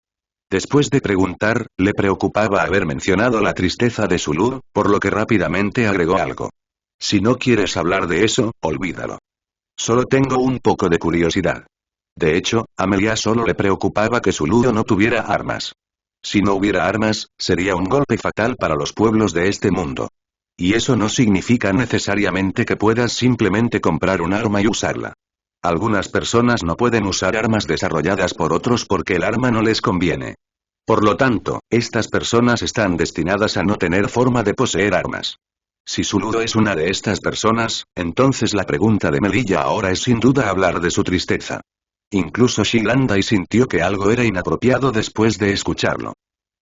Después de preguntar, le preocupaba haber mencionado la tristeza de Suludo, por lo que rápidamente agregó algo. Si no quieres hablar de eso, olvídalo. Solo tengo un poco de curiosidad. De hecho, a Melilla solo le preocupaba que Suludo no tuviera armas. Si no hubiera armas, sería un golpe fatal para los pueblos de este mundo. Y eso no significa necesariamente que puedas simplemente comprar un arma y usarla. Algunas personas no pueden usar armas desarrolladas por otros porque el arma no les conviene. Por lo tanto, estas personas están destinadas a no tener forma de poseer armas. Si Suludo es una de estas personas, entonces la pregunta de Melilla ahora es sin duda hablar de su tristeza. Incluso Shilandai sintió que algo era inapropiado después de escucharlo.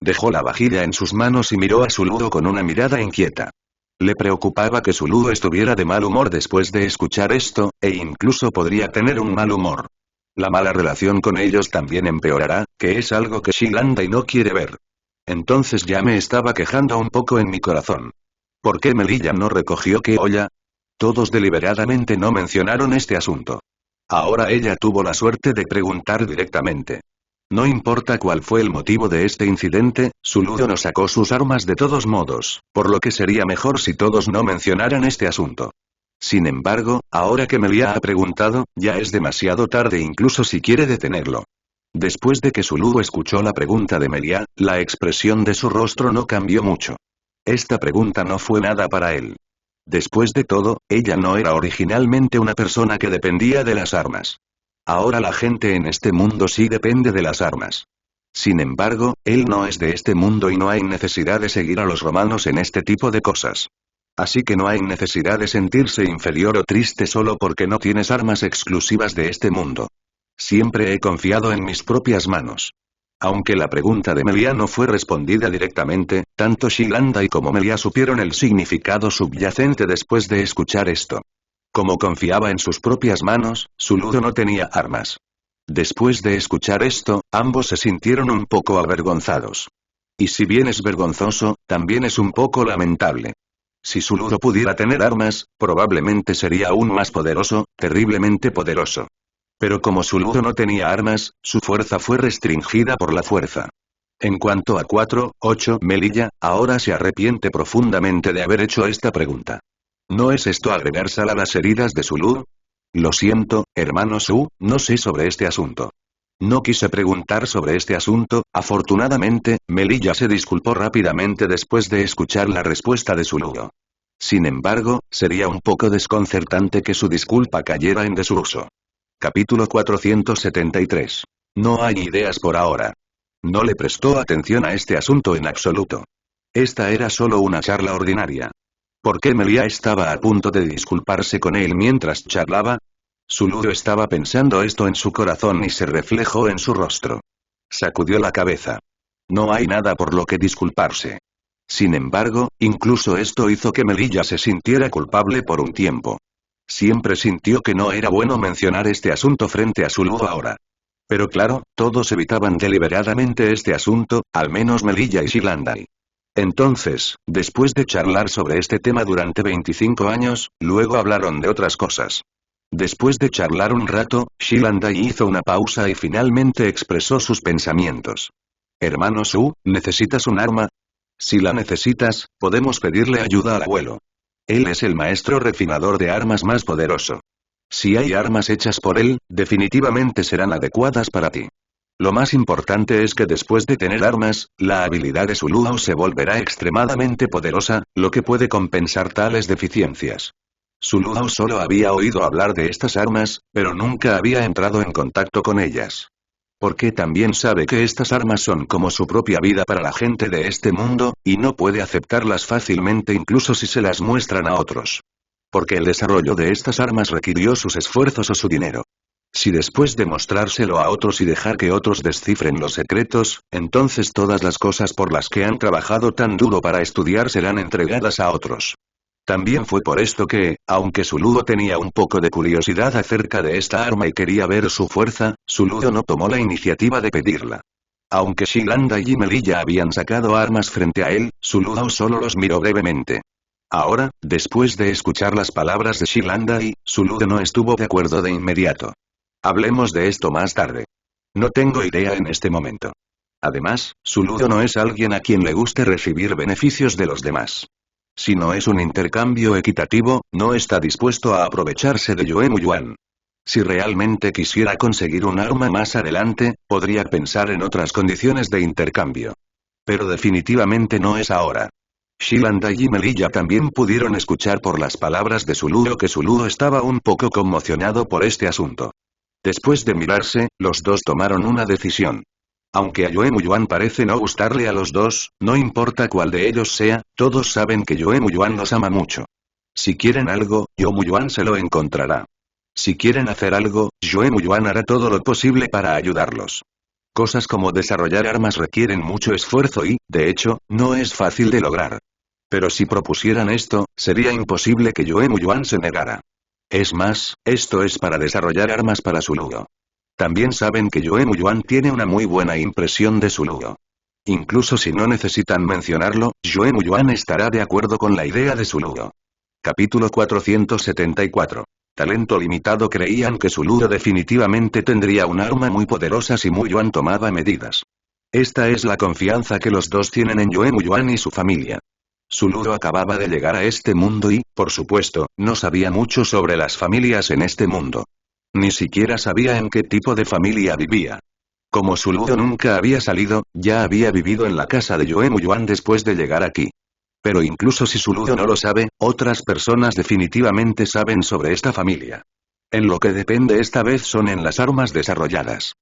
Dejó la vajilla en sus manos y miró a Suludo con una mirada inquieta. Le preocupaba que Suludo estuviera de mal humor después de escuchar esto, e incluso podría tener un mal humor. La mala relación con ellos también empeorará, que es algo que Shilandai no quiere ver. Entonces ya me estaba quejando un poco en mi corazón. ¿Por qué Melilla no recogió qué olla? Todos deliberadamente no mencionaron este asunto. Ahora ella tuvo la suerte de preguntar directamente. No importa cuál fue el motivo de este incidente, Suludo no sacó sus armas de todos modos, por lo que sería mejor si todos no mencionaran este asunto. Sin embargo, ahora que Melilla ha preguntado, ya es demasiado tarde incluso si quiere detenerlo. Después de que Suludo escuchó la pregunta de Melilla, la expresión de su rostro no cambió mucho. Esta pregunta no fue nada para él. Después de todo, ella no era originalmente una persona que dependía de las armas. Ahora la gente en este mundo sí depende de las armas. Sin embargo, él no es de este mundo y no hay necesidad de seguir a los romanos en este tipo de cosas. Así que no hay necesidad de sentirse inferior o triste solo porque no tienes armas exclusivas de este mundo. Siempre he confiado en mis propias manos. Aunque la pregunta de Melilla no fue respondida directamente, tanto Shilandai como Melilla supieron el significado subyacente después de escuchar esto. Como confiaba en sus propias manos, Suludo no tenía armas. Después de escuchar esto, ambos se sintieron un poco avergonzados. Y si bien es vergonzoso, también es un poco lamentable. Si Suludo pudiera tener armas, probablemente sería aún más poderoso, terriblemente poderoso. Pero como Suludo no tenía armas, su fuerza fue restringida por la fuerza. En cuanto a 4-8, Melilla, ahora se arrepiente profundamente de haber hecho esta pregunta. ¿No es esto agregar sal a las heridas de Zulu? Lo siento, hermano Su, no sé sobre este asunto. No quise preguntar sobre este asunto. Afortunadamente, Melilla se disculpó rápidamente después de escuchar la respuesta de Zulu. Sin embargo, sería un poco desconcertante que su disculpa cayera en desuso. Capítulo 473. No hay ideas por ahora. No le prestó atención a este asunto en absoluto. Esta era solo una charla ordinaria. ¿Por qué Melia estaba a punto de disculparse con él mientras charlaba? Zulu estaba pensando esto en su corazón y se reflejó en su rostro. Sacudió la cabeza. No hay nada por lo que disculparse. Sin embargo, incluso esto hizo que Melilla se sintiera culpable por un tiempo. Siempre sintió que no era bueno mencionar este asunto frente a Zulu ahora. Pero claro, todos evitaban deliberadamente este asunto, al menos Melilla y Shilandai. Entonces, después de charlar sobre este tema durante 25 años, luego hablaron de otras cosas. Después de charlar un rato, Shilandai hizo una pausa y finalmente expresó sus pensamientos. Hermano Su, ¿necesitas un arma? Si la necesitas, podemos pedirle ayuda al abuelo. Él es el maestro refinador de armas más poderoso. Si hay armas hechas por él, definitivamente serán adecuadas para ti. Lo más importante es que después de tener armas, la habilidad de Zuluo se volverá extremadamente poderosa, lo que puede compensar tales deficiencias. Zuluo solo había oído hablar de estas armas, pero nunca había entrado en contacto con ellas. Porque también sabe que estas armas son como su propia vida para la gente de este mundo, y no puede aceptarlas fácilmente incluso si se las muestran a otros. Porque el desarrollo de estas armas requirió sus esfuerzos o su dinero. Si después de mostrárselo a otros y dejar que otros descifren los secretos, entonces todas las cosas por las que han trabajado tan duro para estudiar serán entregadas a otros. También fue por esto que, aunque Zuluo tenía un poco de curiosidad acerca de esta arma y quería ver su fuerza, Zuluo no tomó la iniciativa de pedirla. Aunque Shilandai y Melilla habían sacado armas frente a él, Zuluo solo los miró brevemente. Ahora, después de escuchar las palabras de Shilandai, Zuluo no estuvo de acuerdo de inmediato. Hablemos de esto más tarde. No tengo idea en este momento. Además, Zuluo no es alguien a quien le guste recibir beneficios de los demás. Si no es un intercambio equitativo, no está dispuesto a aprovecharse de Yoemuyuan. Si realmente quisiera conseguir un arma más adelante, podría pensar en otras condiciones de intercambio. Pero definitivamente no es ahora. Shilandai y Melilla también pudieron escuchar por las palabras de Zuluo que Zuluo estaba un poco conmocionado por este asunto. Después de mirarse, los dos tomaron una decisión. Aunque a Yoemuyuan parece no gustarle a los dos, no importa cuál de ellos sea, todos saben que Yoemuyuan los ama mucho. Si quieren algo, Yoemuyuan se lo encontrará. Si quieren hacer algo, Yoemuyuan hará todo lo posible para ayudarlos. Cosas como desarrollar armas requieren mucho esfuerzo y, de hecho, no es fácil de lograr. Pero si propusieran esto, sería imposible que Yoemuyuan se negara. Es más, esto es para desarrollar armas para Zuluo. También saben que Yoemuyuan tiene una muy buena impresión de Zuluo. Incluso si no necesitan mencionarlo, Yoemuyuan estará de acuerdo con la idea de Zuluo. Capítulo 474. Talento limitado. Creían que Zuluo definitivamente tendría un arma muy poderosa si Muyuan tomaba medidas. Esta es la confianza que los dos tienen en Yoemuyuan y su familia. Zuluo acababa de llegar a este mundo y, por supuesto, no sabía mucho sobre las familias en este mundo. Ni siquiera sabía en qué tipo de familia vivía. Como Zuluo nunca había salido, ya había vivido en la casa de Yoemuyuan después de llegar aquí. Pero incluso si Zuluo no lo sabe, otras personas definitivamente saben sobre esta familia. En lo que depende esta vez son en las armas desarrolladas.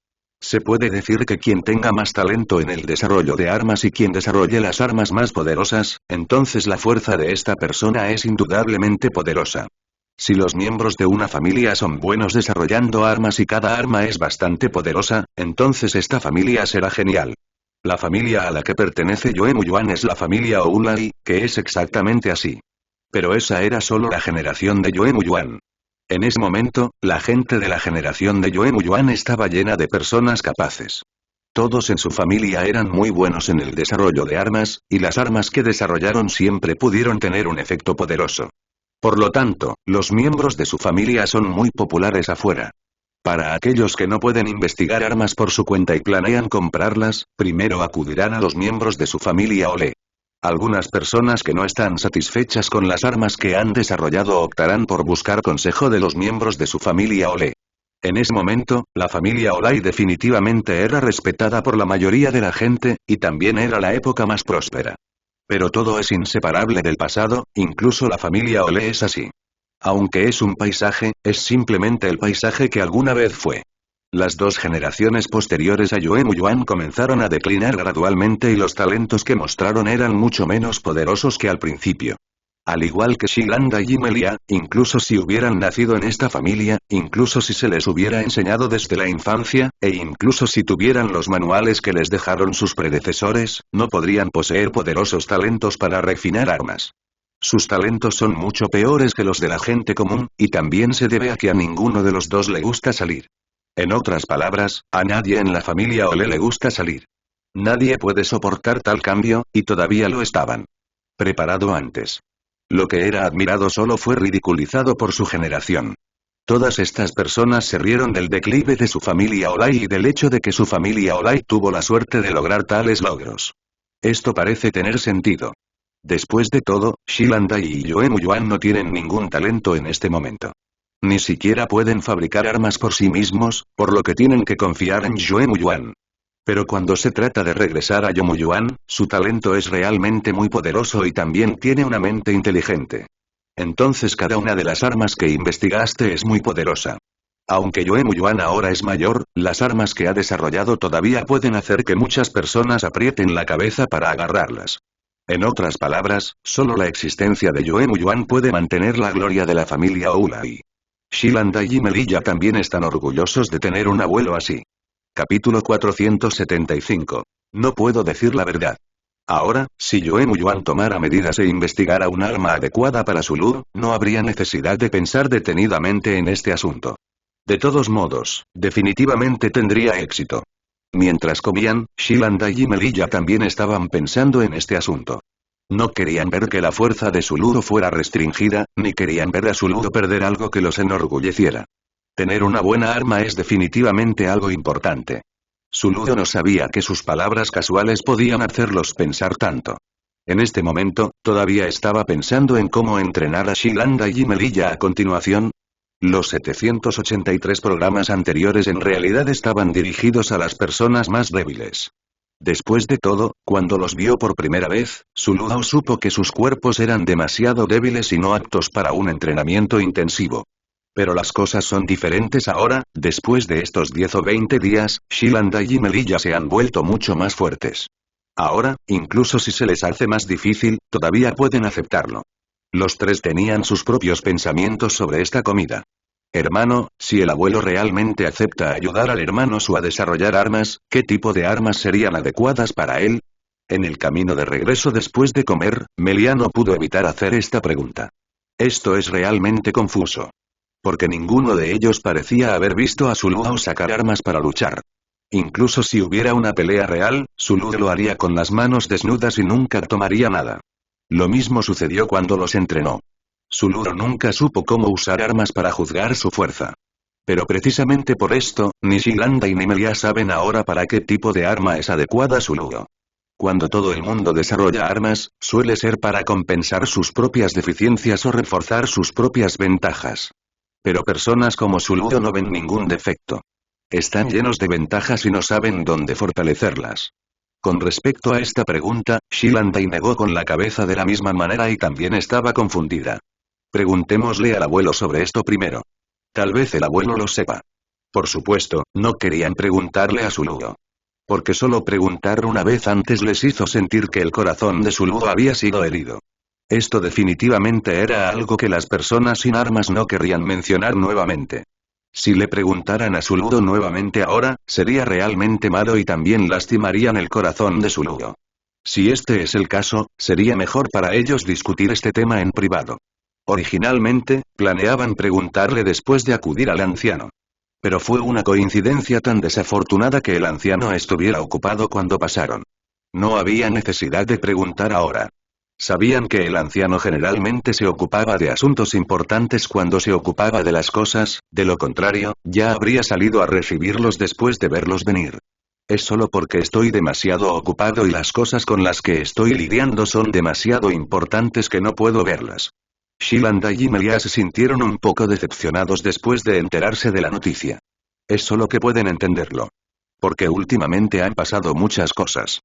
Se puede decir que quien tenga más talento en el desarrollo de armas y quien desarrolle las armas más poderosas, entonces la fuerza de esta persona es indudablemente poderosa. Si los miembros de una familia son buenos desarrollando armas y cada arma es bastante poderosa, entonces esta familia será genial. La familia a la que pertenece Yoemuyuan es la familia Oulai, que es exactamente así. Pero esa era solo la generación de Yoemuyuan. En ese momento, la gente de la generación de Yoemuyuan estaba llena de personas capaces. Todos en su familia eran muy buenos en el desarrollo de armas, y las armas que desarrollaron siempre pudieron tener un efecto poderoso. Por lo tanto, los miembros de su familia son muy populares afuera. Para aquellos que no pueden investigar armas por su cuenta y planean comprarlas, primero acudirán a los miembros de su familia Ole. Algunas personas que no están satisfechas con las armas que han desarrollado optarán por buscar consejo de los miembros de su familia Ole. En ese momento, la familia Olay definitivamente era respetada por la mayoría de la gente, y también era la época más próspera. Pero todo es inseparable del pasado, incluso la familia Ole es así. Aunque es un paisaje, es simplemente el paisaje que alguna vez fue. Las dos generaciones posteriores a Yue Muyuan comenzaron a declinar gradualmente y los talentos que mostraron eran mucho menos poderosos que al principio. Al igual que Shilanda y Melia, incluso si hubieran nacido en esta familia, incluso si se les hubiera enseñado desde la infancia, e incluso si tuvieran los manuales que les dejaron sus predecesores, no podrían poseer poderosos talentos para refinar armas. Sus talentos son mucho peores que los de la gente común, y también se debe a que a ninguno de los dos le gusta salir. En otras palabras, a nadie en la familia Ole le gusta salir. Nadie puede soportar tal cambio, y todavía lo estaban preparado antes. Lo que era admirado solo fue ridiculizado por su generación. Todas estas personas se rieron del declive de su familia Olay y del hecho de que su familia Olay tuvo la suerte de lograr tales logros. Esto parece tener sentido. Después de todo, Shilandai y Yue Muyuan no tienen ningún talento en este momento. Ni siquiera pueden fabricar armas por sí mismos, por lo que tienen que confiar en Yue Muyuan. Pero cuando se trata de regresar a Yue Muyuan, su talento es realmente muy poderoso y también tiene una mente inteligente. Entonces cada una de las armas que investigaste es muy poderosa. Aunque Yue Muyuan ahora es mayor, las armas que ha desarrollado todavía pueden hacer que muchas personas aprieten la cabeza para agarrarlas. En otras palabras, solo la existencia de Yue Muyuan puede mantener la gloria de la familia Oulai. Shilanda y Melilla también están orgullosos de tener un abuelo así. Capítulo 475. No puedo decir la verdad. Ahora, si Yue Muyuan tomara medidas e investigara un arma adecuada para su lure, no habría necesidad de pensar detenidamente en este asunto. De todos modos, definitivamente tendría éxito. Mientras comían, Shilanda y Melilla también estaban pensando en este asunto. No querían ver que la fuerza de su ludo fuera restringida, ni querían ver a su ludo perder algo que los enorgulleciera. Tener una buena arma es definitivamente algo importante. Su ludo no sabía que sus palabras casuales podían hacerlos pensar tanto. En este momento, todavía estaba pensando en cómo entrenar a Shilanda y Melilla a continuación. Los 783 programas anteriores en realidad estaban dirigidos a las personas más débiles. Después de todo, cuando los vio por primera vez, Suludao supo que sus cuerpos eran demasiado débiles y no aptos para un entrenamiento intensivo. Pero las cosas son diferentes ahora, después de estos 10 o 20 días, Shilanda y Melilla se han vuelto mucho más fuertes. Ahora, incluso si se les hace más difícil, todavía pueden aceptarlo. Los tres tenían sus propios pensamientos sobre esta comida. Hermano, si el abuelo realmente acepta ayudar al hermano Su a desarrollar armas, ¿qué tipo de armas serían adecuadas para él? En el camino de regreso después de comer, Melia no pudo evitar hacer esta pregunta. Esto es realmente confuso. Porque ninguno de ellos parecía haber visto a Suludao sacar armas para luchar. Incluso si hubiera una pelea real, Suludao lo haría con las manos desnudas y nunca tomaría nada. Lo mismo sucedió cuando los entrenó. Suludao nunca supo cómo usar armas para juzgar su fuerza. Pero precisamente por esto, ni Shilanda ni Melia saben ahora para qué tipo de arma es adecuada Suludao. Cuando todo el mundo desarrolla armas, suele ser para compensar sus propias deficiencias o reforzar sus propias ventajas. Pero personas como Suludao no ven ningún defecto. Están llenos de ventajas y no saben dónde fortalecerlas. Con respecto a esta pregunta, Shilanda negó con la cabeza de la misma manera y también estaba confundida. Preguntémosle al abuelo sobre esto primero. Tal vez el abuelo lo sepa. Por supuesto, no querían preguntarle a Suludao. Porque solo preguntar una vez antes les hizo sentir que el corazón de Suludao había sido herido. Esto definitivamente era algo que las personas sin armas no querrían mencionar nuevamente. Si le preguntaran a Suludao nuevamente ahora, sería realmente malo y también lastimarían el corazón de Suludao. Si este es el caso, sería mejor para ellos discutir este tema en privado. Originalmente, planeaban preguntarle después de acudir al anciano. Pero fue una coincidencia tan desafortunada que el anciano estuviera ocupado cuando pasaron. No había necesidad de preguntar ahora. Sabían que el anciano generalmente se ocupaba de asuntos importantes cuando se ocupaba de las cosas, de lo contrario, ya habría salido a recibirlos después de verlos venir. Es solo porque estoy demasiado ocupado y las cosas con las que estoy lidiando son demasiado importantes que no puedo verlas. Shilanda y Melia se sintieron un poco decepcionados después de enterarse de la noticia. Es solo que pueden entenderlo. Porque últimamente han pasado muchas cosas.